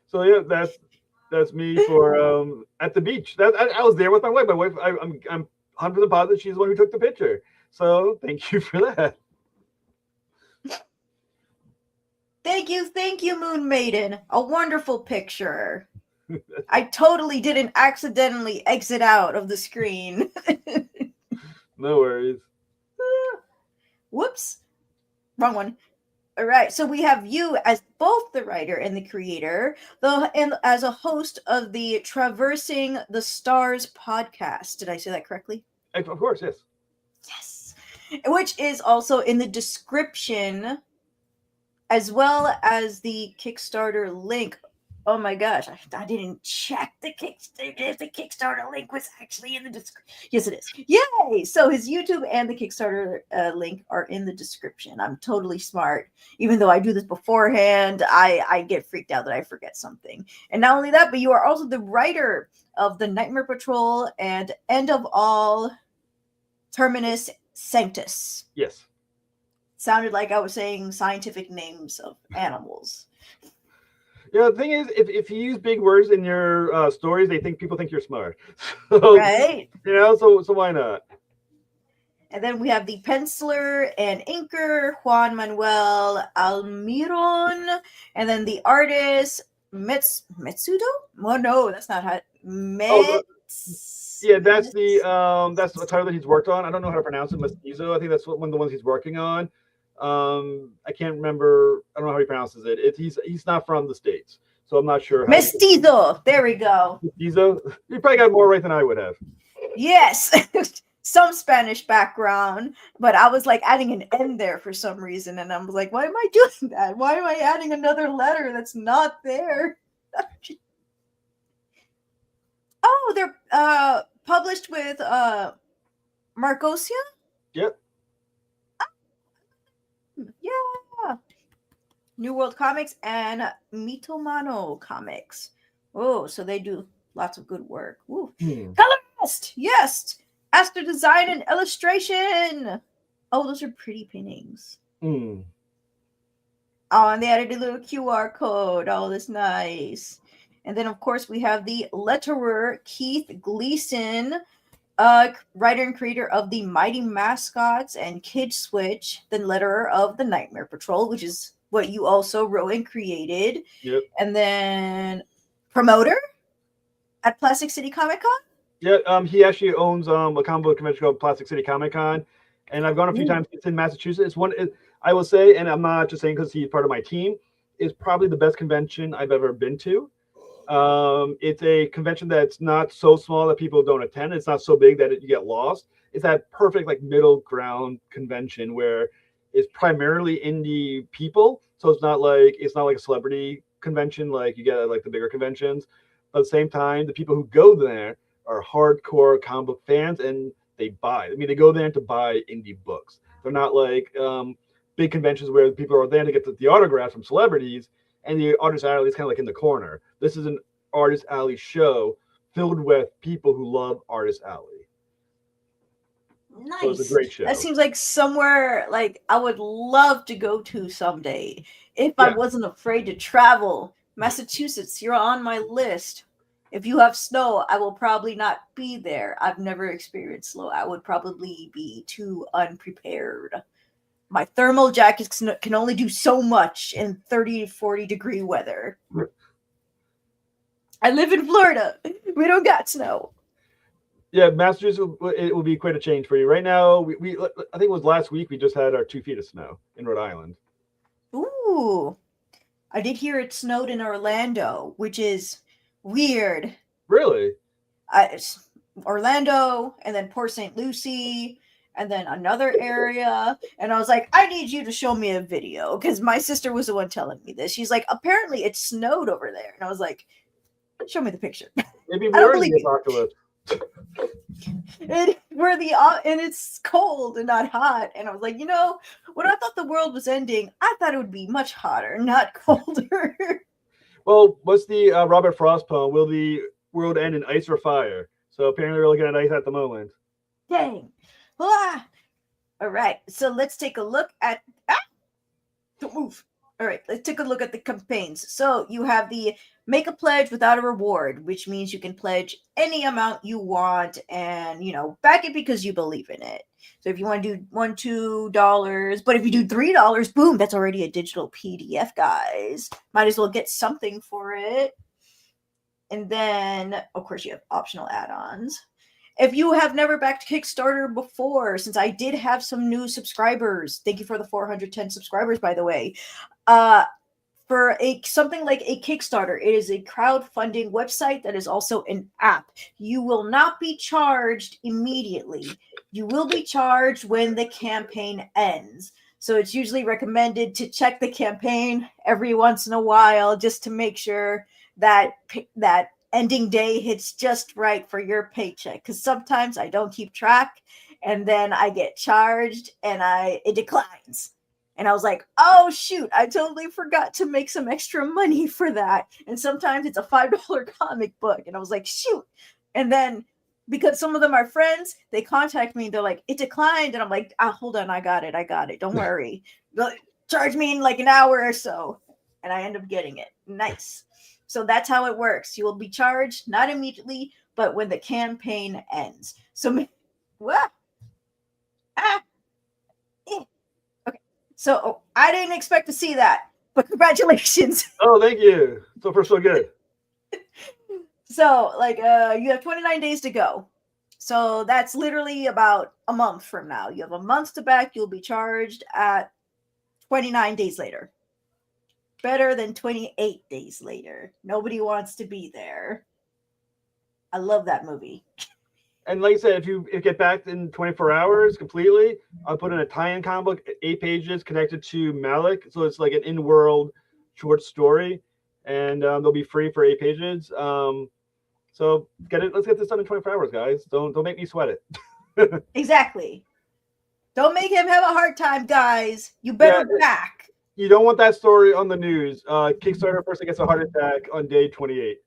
A: So yeah, that's me for at the beach. That I was there with my wife. My wife, I'm 100% positive she's the one who took the picture. So thank you for that.
B: Thank you, Moon Maiden. A wonderful picture. I totally didn't accidentally exit out of the screen.
A: No worries.
B: Whoops. Wrong one. All right. So we have you as both the writer and the creator, though, and as a host of the Traversing the Stars podcast. Did I say that correctly?
A: Of course, yes.
B: Yes. Which is also in the description, as well as the Kickstarter link. Oh my gosh, I didn't check the Kickstarter if the Kickstarter link was actually in the description. Yes, it is. Yay! So his YouTube and the Kickstarter link are in the description. I'm totally smart. Even though I do this beforehand, I get freaked out that I forget something. And not only that, but you are also the writer of the Nightmare Patrol and End of All Terminus Sanctus.
A: Yes.
B: Sounded like I was saying scientific names of animals.
A: Yeah, the thing is, if you use big words in your stories, people think you're smart. So,
B: Right?
A: so why not?
B: And then we have the penciler and inker, Juan Manuel Almiron, and then the artist, Metsudo? Oh, no, that's not how.
A: Yeah, that's the title that he's worked on. I don't know how to pronounce it. Mestizo. I think that's one of the ones he's working on. I can't remember. I don't know how he pronounces it. He's not from the States, so I'm not sure.
B: Mestizo. There we go.
A: Mestizo. You probably got more right than I would have.
B: Yes. Some Spanish background, but I was like adding an N there for some reason, and I'm like, why am I doing that? Why am I adding another letter that's not there? Oh, they're published with Marcosia?
A: Yep.
B: Yeah. New World Comics and Mitomano Comics. Oh, so they do lots of good work. Ooh. Colorist! Yes! Astro Design and Illustration! Oh, those are pretty paintings. Oh, and they added a little QR code. Oh, that's nice. And then, of course, we have the letterer, Keith Gleason, writer and creator of the Mighty Mascots and Kid Switch, the letterer of the Nightmare Patrol, which is what you also wrote and created.
A: Yep.
B: And then promoter at Plastic City Comic Con.
A: Yeah. He actually owns a comic book convention called Plastic City Comic Con, and I've gone a few times. It's in Massachusetts. I will say, and I'm not just saying because he's part of my team, is probably the best convention I've ever been to. It's a convention that's not so small that people don't attend. It's not so big that you get lost. It's that perfect like middle ground convention where it's primarily indie people. So it's not like a celebrity convention like you get at like the bigger conventions. But at the same time, the people who go there are hardcore comic book fans, and they buy. I mean, they go there to buy indie books. They're not like big conventions where people are there to get the autographs from celebrities. And the artist alley is kind of like in the corner. This is an artist alley show filled with people who love artist alley.
B: Nice.
A: So it's a great show.
B: That seems like somewhere like I would love to go to someday if I wasn't afraid to travel. Massachusetts, you're on my list. If you have snow, I will probably not be there. I've never experienced snow. I would probably be too unprepared. My thermal jackets can only do so much in 30 to 40 degree weather. I live in Florida. We don't got snow.
A: Yeah, Massachusetts, it will be quite a change for you. Right now, we I think it was last week, we just had our 2 feet of snow in Rhode Island.
B: Ooh. I did hear it snowed in Orlando, which is weird.
A: Really?
B: Orlando, and then Port St. Lucie, and then another area. And I was like, I need you to show me a video because my sister was the one telling me this. She's like, apparently it snowed over there. And I was like, show me the picture.
A: Maybe we're in the apocalypse.
B: And it's cold and not hot. And I was like, when I thought the world was ending, I thought it would be much hotter, not colder.
A: Well, what's the Robert Frost poem? Will the world end in ice or fire? So apparently we're looking at ice at the moment.
B: Dang. Ah. All right. So let's take a look at. Don't move. All right. Let's take a look at the campaigns. So you have the make a pledge without a reward, which means you can pledge any amount you want and, back it because you believe in it. So if you want to do $1, $2, but if you do $3, boom, that's already a digital PDF, guys. Might as well get something for it. And then, of course, you have optional add-ons. If you have never backed Kickstarter before, since I did have some new subscribers, thank you for the 410 subscribers, by the way. For something like a Kickstarter, it is a crowdfunding website that is also an app. You will not be charged immediately. You will be charged when the campaign ends. So it's usually recommended to check the campaign every once in a while just to make sure that ending day hits just right for your paycheck. Because sometimes I don't keep track, and then I get charged and it declines. And I was like, oh, shoot, I totally forgot to make some extra money for that. And sometimes it's a $5 comic book. And I was like, shoot. And then because some of them are friends, they contact me. They're like, it declined. And I'm like, hold on. I got it. Don't worry. Charge me in like an hour or so. And I end up getting it. Nice. So that's how it works. You will be charged, not immediately, but when the campaign ends. So, So I didn't expect to see that, but congratulations.
A: Oh, thank you. So far, so good.
B: So, you have 29 days to go. So that's literally about a month from now. You have a month to back. You'll be charged at 29 days later. Better than 28 days later. Nobody wants to be there. I love that movie.
A: And like I said, if you get back in 24 hours completely, I'll put in a tie-in comic book, 8 pages connected to Malek. So it's like an in-world short story, and they'll be free for 8 pages. So let's get this done in 24 hours, guys. Don't make me sweat it.
B: Exactly. Don't make him have a hard time, guys. You better back.
A: You don't want that story on the news. Kickstarter person gets a heart attack on day 28.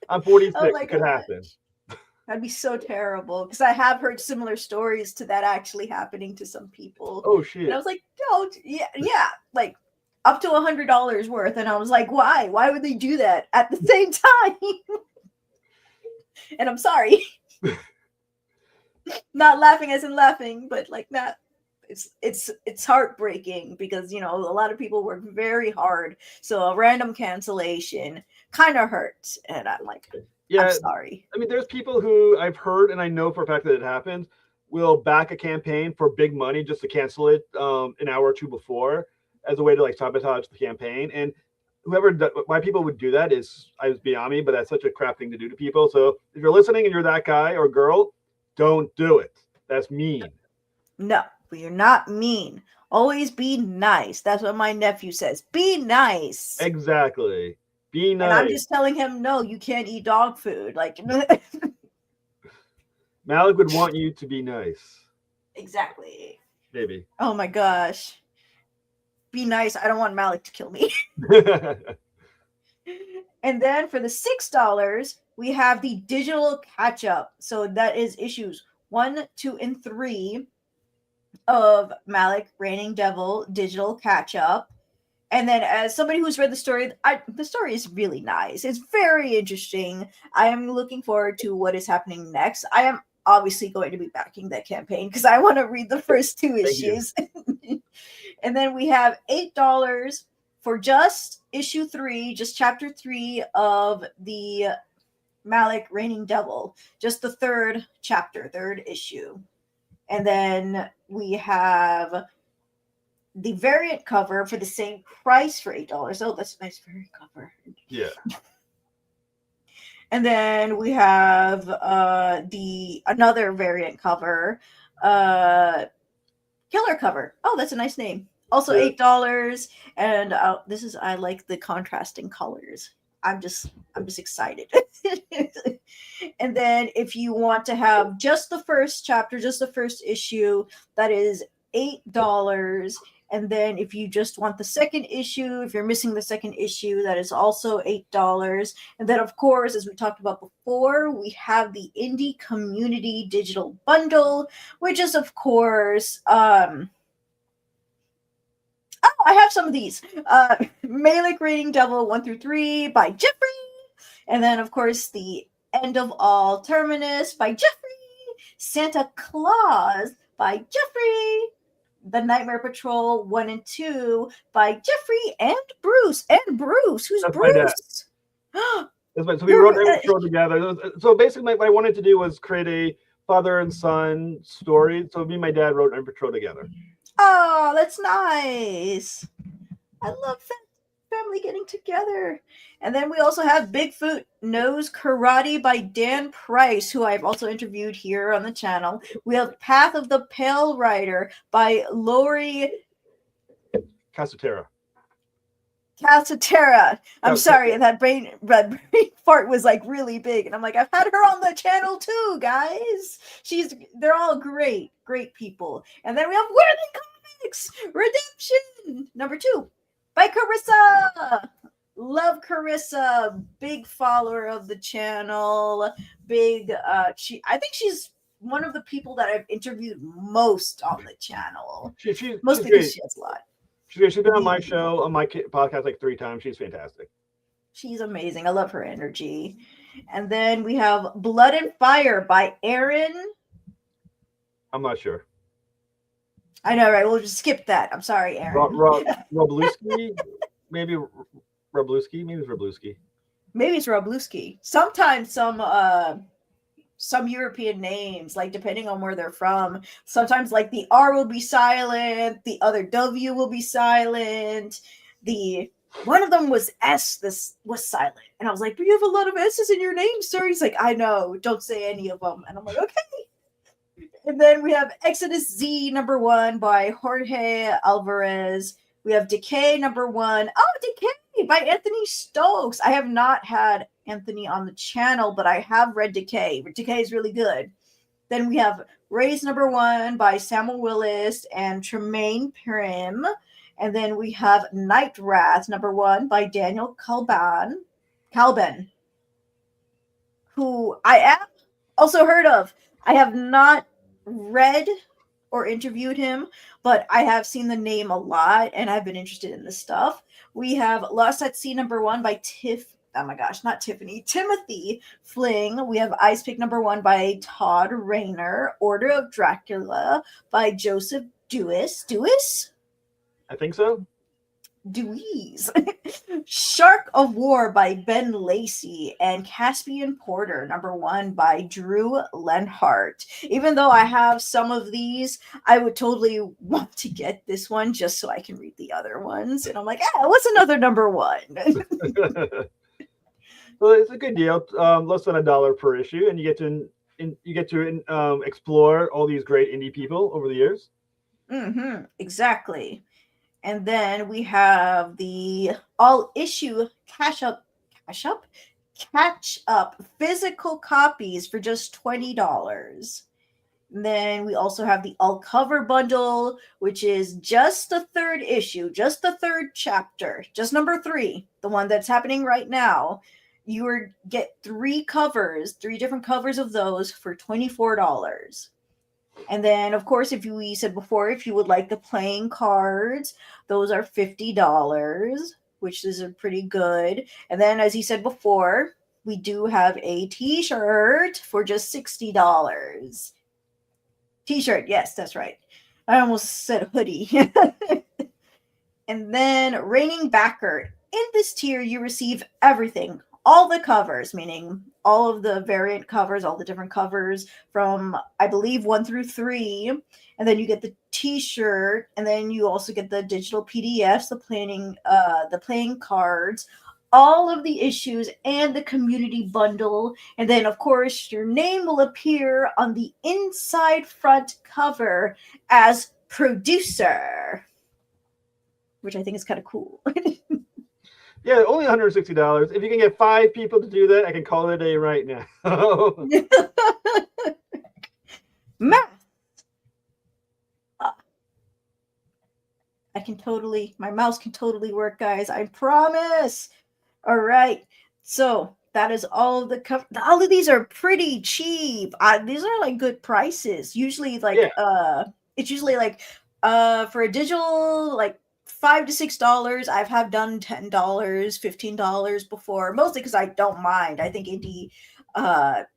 A: I'm 46. It could happen.
B: That'd be so terrible because I have heard similar stories to that actually happening to some people.
A: Oh shit!
B: And I was like, yeah, like up to $100 worth, and I was like, why? Why would they do that at the same time? And I'm sorry, not laughing as in laughing, but like not. It's heartbreaking because a lot of people work very hard, so a random cancellation kind of hurts, and I'm like, yeah, I'm sorry.
A: I mean, there's people who I've heard and I know for a fact that it happens will back a campaign for big money just to cancel it an hour or two before as a way to like sabotage the campaign. And why people would do that is beyond me, but that's such a crap thing to do to people. So if you're listening and you're that guy or girl, don't do it. That's mean.
B: No, but you're not mean. Always be nice. That's what my nephew says. Be nice.
A: Exactly. Be nice.
B: And I'm just telling him, no, you can't eat dog food. Like
A: Malek would want you to be nice.
B: Exactly.
A: Maybe.
B: Oh my gosh. Be nice. I don't want Malek to kill me. And then for the $6, we have the digital catch-up. So that is issues 1, 2, and 3 of Malek-Reigning Devil digital catch-up. And then as somebody who's read the story, the story is really nice. It's very interesting. I am looking forward to what is happening next. I am obviously going to be backing that campaign because I want to read the first 2 issues. And then we have $8 for just issue 3, just chapter 3 of the Malek-Reigning Devil, just the 3rd chapter, 3rd issue. And then we have the variant cover for the same price for $8. Oh, that's a nice variant cover.
A: Yeah.
B: And then we have another variant cover, killer cover. Oh, that's a nice name. Also $8, and I like the contrasting colors. I'm just excited. And then if you want to have just the first chapter, just the first issue, that is $8. And then if you just want the second issue, if you're missing the second issue, that is also $8. And then of course, as we talked about before, we have the Indie Community Digital Bundle, which is of course I have some of these. Malek-Reigning Devil 1 through 3 by Jeffery. And then, of course, the End of All Terminus by Jeffery. Santa Claus by Jeffery. The Nightmare Patrol 1 and 2 by Jeffery and Bruce. And Bruce. Who's
A: That's
B: Bruce?
A: So we wrote Nightmare Patrol together. So basically, what I wanted to do was create a father and son story. So me and my dad wrote Nightmare Patrol together.
B: Oh, that's nice. I love family getting together. And then we also have Bigfoot Knows Karate by Dan Price, who I've also interviewed here on the channel. We have Path of the Pale Rider by Lori
A: Casatera.
B: I'm sorry, that brain fart was like really big, and I'm like, I've had her on the channel too, guys. They're all great people. And then we have Worthy Comics Redemption #2 by Carissa. Love Carissa, big follower of the channel. I think she's one of the people that I've interviewed most on the channel. Mostly because she has a lot.
A: She's been on my show, on my podcast like 3 times. She's fantastic.
B: She's amazing. I love her energy. And then we have Blood and Fire by Aaron.
A: I'm not sure.
B: I know, right? We'll just skip that. I'm sorry, Aaron.
A: Robluski? Maybe Robluski? Maybe it's Robluski.
B: Maybe it's Robluski. Sometimes some European names, like depending on where they're from, sometimes like the R will be silent, the other W will be silent. One of them was S, this was silent. And I was like, but you have a lot of S's in your name, sir. He's like, I know, don't say any of them. And I'm like, okay. And then we have Exodus Z #1 by Jorge Alvarez. We have Decay #1. Oh, Decay by Anthony Stokes. I have not had Anthony on the channel, but I have read Decay. Decay is really good. Then we have Raise #1 by Samuel Willis and Tremaine Prim. And then we have Night Wrath #1 by Daniel Calben, who I have also heard of. I have not read or interviewed him, but I have seen the name a lot and I've been interested in this stuff. We have Lost at Sea #1 by Timothy Fling. We have Ice Pick #1 by Todd Rayner. Order of Dracula by Joseph Dewis?
A: I think so.
B: Dewey's. Shark of War by Ben Lacey and Caspian Porter #1 by Drew Lenhart. Even though I have some of these, I would totally want to get this one just so I can read the other ones. And I'm like, what's another #1?
A: Well, it's a good deal. Less than $1 per issue, and you get to explore all these great indie people over the years.
B: Exactly. And then we have the all issue catch up physical copies for just $20. And then we also have the all cover bundle, which is just the third issue, just the third chapter, just #3, the one that's happening right now. You get 3 different covers of those for $24. And then, of course, if you would like the playing cards, those are $50, which is pretty good. And then, as he said before, we do have a t-shirt for just $60. T-shirt, yes, that's right. I almost said hoodie. And then, Reigning Backer. In this tier, you receive everything. All the covers, meaning all of the variant covers, all the different covers from, I believe, 1 through 3. And then you get the t-shirt, and then you also get the digital PDFs, the playing cards, all of the issues, and the community bundle. And then, of course, your name will appear on the inside front cover as producer, which I think is kind of cool.
A: Yeah, only $160. If you can get 5 people to do that, I can call it a day right now.
B: Math. Uh, my mouse can totally work, guys. I promise. All right. So that is all of all of these are pretty cheap. These are like good prices. Usually
A: Yeah.
B: it's usually like for a digital like $5 to $6. I've have done $10, $15 before, mostly because I don't mind. I think indie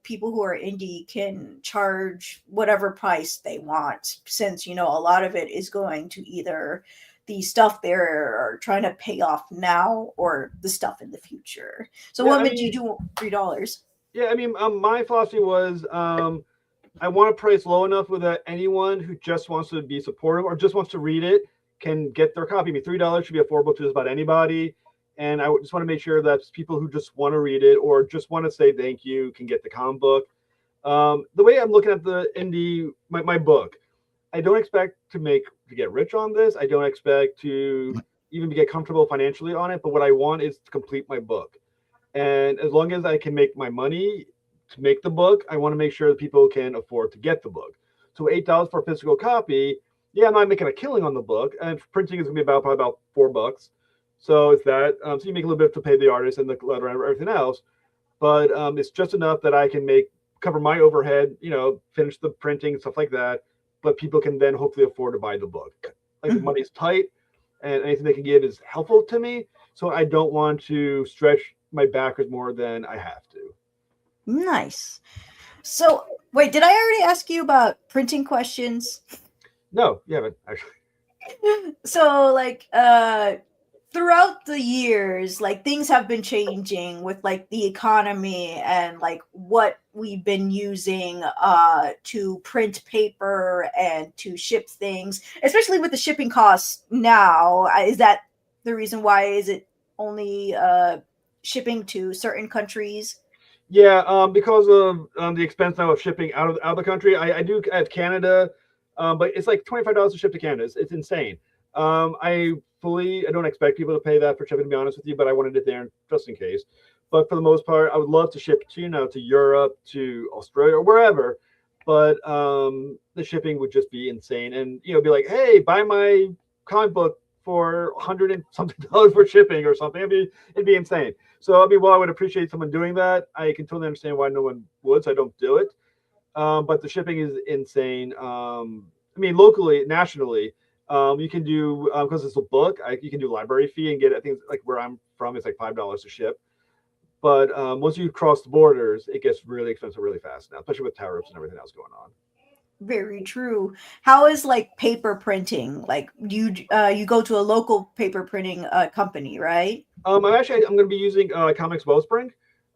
B: people who are indie can charge whatever price they want, since a lot of it is going to either the stuff they're trying to pay off now or the stuff in the future. So
A: Yeah,
B: what
A: I
B: made you
A: mean,
B: do $3?
A: yeah, I mean, my philosophy was I want to price low enough with that anyone who just wants to be supportive or just wants to read it can get their copy. I mean, $3 should be affordable to just about anybody. And I just want to make sure that people who just want to read it or just want to say thank you can get the comic book. The way I'm looking at the indie, my book, I don't expect to get rich on this. I don't expect to even get comfortable financially on it. But what I want is to complete my book. And as long as I can make my money to make the book, I want to make sure that people can afford to get the book. So $8 for a physical copy, yeah, I'm not making a killing on the book, and printing is gonna be probably about $4. So it's that. So you make a little bit to pay the artist and the letter and everything else, but it's just enough that I can cover my overhead, finish the printing stuff like that. But people can then hopefully afford to buy the book. Like the money's tight, and anything they can give is helpful to me. So I don't want to stretch my backers more than I have to.
B: Nice. So wait, did I already ask you about printing questions?
A: No, you haven't actually.
B: So like throughout the years, like things have been changing with like the economy and like what we've been using to print paper and to ship things, especially with the shipping costs now. Is that the reason why is it only shipping to certain countries?
A: Yeah, because of the expense now of shipping out of the country, I do have Canada, but it's like $25 to ship to Canada. It's insane. I don't expect people to pay that for shipping, to be honest with you, but I wanted it there just in case. But for the most part, I would love to ship to to Europe, to Australia, or wherever. But the shipping would just be insane, and be like, hey, buy my comic book for 100 and something dollars for shipping or something. It'd be insane. So I mean, while I would appreciate someone doing that, I can totally understand why no one would. So I don't do it. But the shipping is insane. I mean, locally, nationally, you can do because it's a book. You can do library fee and get. I think like where I'm from, it's like $5 to ship. But once you cross the borders, it gets really expensive really fast now, especially with tariffs and everything else going on.
B: Very true. How is like paper printing? Like you go to a local paper printing company, right?
A: I'm going to be using Comics Wellspring.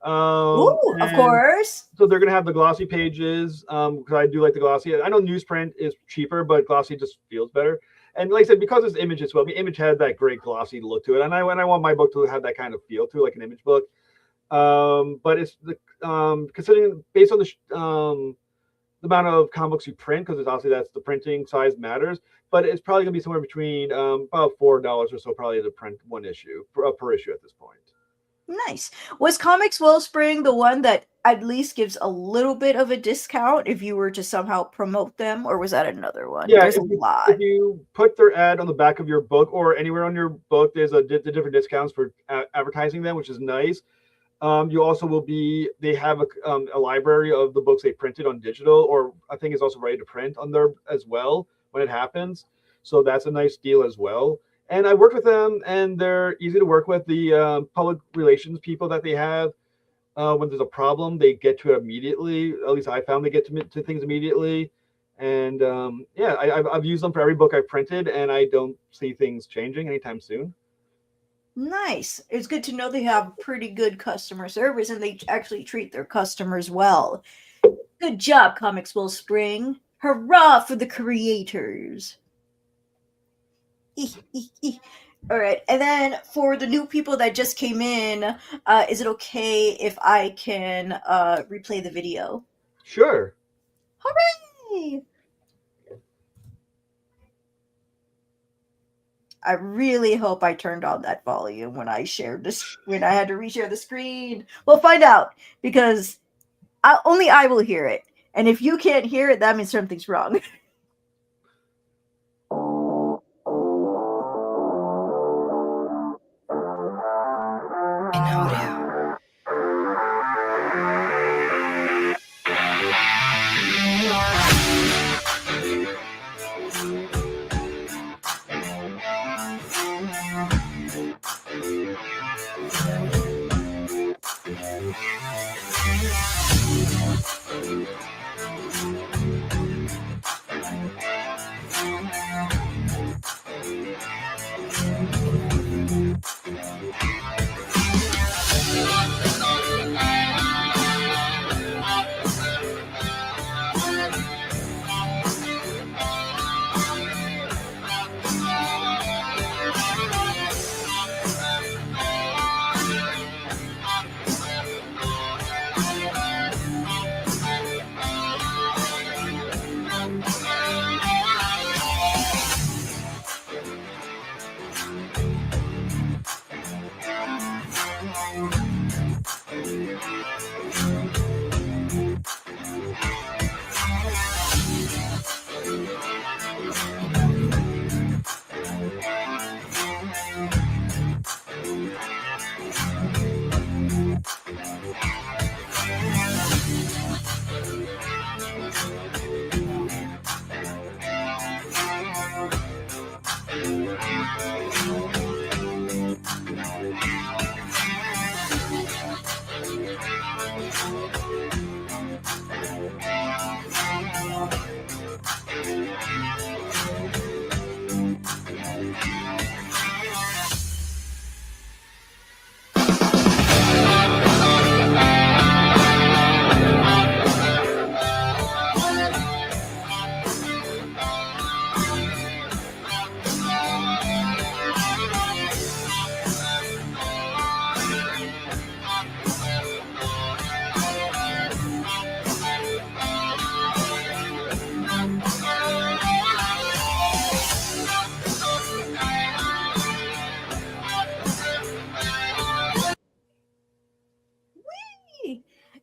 B: Ooh, of
A: And
B: course.
A: so they're gonna have the glossy pages because I do like the glossy. I know newsprint is cheaper, but glossy just feels better. And like I said, because it's image as well, the image had that great glossy look to it, and I want my book to have that kind of feel to like an image book. But it's considering based on the amount of comic books you print, because it's obviously that's the printing size matters. But it's probably gonna be somewhere between about $4 or so, probably to print one issue per issue at this point.
B: Nice. Was Comics Wellspring the one that at least gives a little bit of a discount if you were to somehow promote them, or was that another one?
A: Yeah,
B: There's a
A: if
B: lot.
A: you put their ad on the back of your book or anywhere on your book, there's the different discounts for advertising them, which is nice. You also will be they have a library of the books they printed on digital, or I think it's also ready to print on there as well when it happens. So that's a nice deal as well. And I worked with them, and they're easy to work with. The public relations people that they have, when there's a problem, they get to it immediately. At least I found they get to things immediately. And yeah, I've used them for every book I've printed, and I don't see things changing anytime soon.
B: Nice. It's good to know they have pretty good customer service and they actually treat their customers well. Good job, Comics Wellspring. Hurrah for the creators. All right, and then for the new people that just came in, is it okay if I can replay the video?
A: Sure.
B: Hooray! I really hope I turned on that volume when I shared this, when I had to reshare the screen. We'll find out because only I will hear it. And if you can't hear it, that means something's wrong.
C: In audio.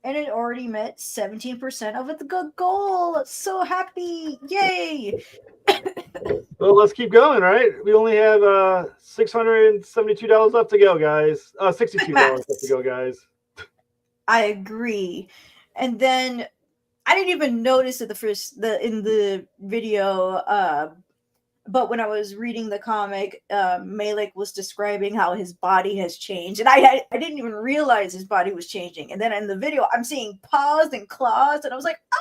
B: And it already met 17% of its good goal. So happy. Yay.
A: Well, let's keep going, right? We only have $672 left to go, guys. $62 left to go, guys.
B: I agree. And then I didn't even notice it in the video, but when I was reading the comic, Malek was describing how his body has changed, and I didn't even realize his body was changing. And then in the video, I'm seeing paws and claws, and I was like, how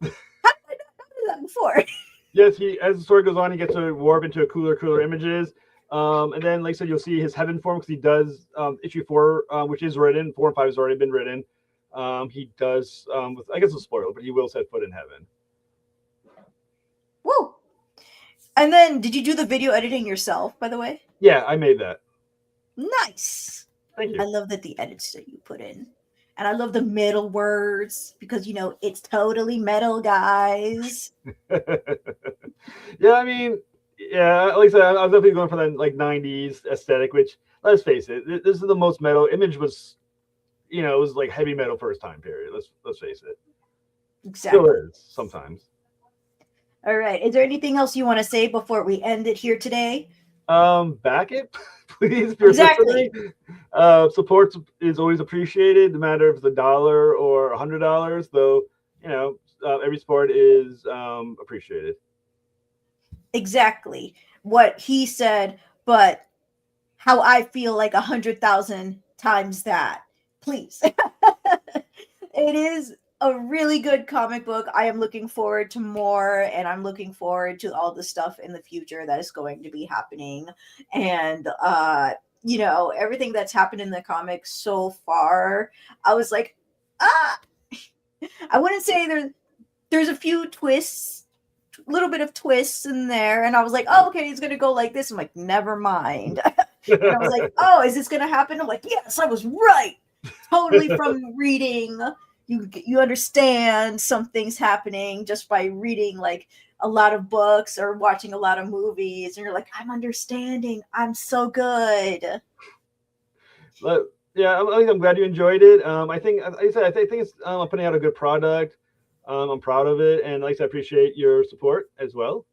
B: did I not notice that before?
A: Yes, as the story goes on, he gets to warp into cooler images. And then, like I said, you'll see his heaven form because he does issue 4, which is written. 4 and 5 has already been written. He does, I guess it's a spoiler, but he will set foot in heaven.
B: Woo! And then, did you do the video editing yourself, by the way?
A: Yeah, I made that.
B: Nice.
A: Thank you.
B: I love the edits that you put in. And I love the middle words because, it's totally metal, guys.
A: Yeah, I mean, yeah, like I said, I was definitely going for that like 90s aesthetic, which, let's face it, this is the most metal. Image was, it was like heavy metal for its time period. Let's face it.
B: Exactly.
A: Still is sometimes.
B: All right. Is there anything else you want to say before we end it here today?
A: Back it, please.
B: Exactly.
A: Support is always appreciated, no matter if it's $1 or $100. Though, every support is appreciated. Exactly
B: what he said, but how I feel like 100,000 times that. Please. It is a really good comic book. I am looking forward to more, and I'm looking forward to all the stuff in the future that is going to be happening. And everything that's happened in the comics so far, I was like, I wouldn't say there's a few twists, a little bit of twists in there, and I was like, oh, okay, it's gonna go like this. I'm like, never mind. And I was like, oh, is this gonna happen? I'm like, yes, I was right. Totally. From reading, you understand something's happening just by reading like a lot of books or watching a lot of movies, and you're like, I'm understanding. I'm so good.
A: But yeah, I'm glad you enjoyed it. I think, like I said, I think it's putting out a good product. I'm proud of it, and like I said, I appreciate your support as well.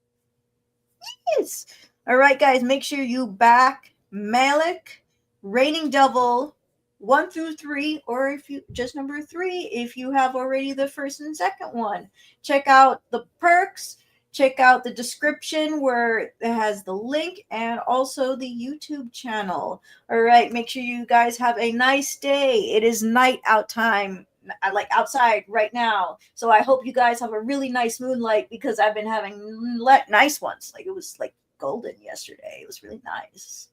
B: Yes. All right, guys, make sure you back Malek-Reigning Devil 1 through 3, or if you just number 3, if you have already the first and second one. Check out the perks. Check out the description where it has the link and also the YouTube channel. All right, make sure you guys have a nice day. It is night out time, like outside right now. So I hope you guys have a really nice moonlight, because I've been having nice ones. Like it was like golden yesterday. It was really nice.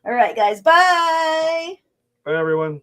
B: All right, guys. Bye.
A: Bye, everyone.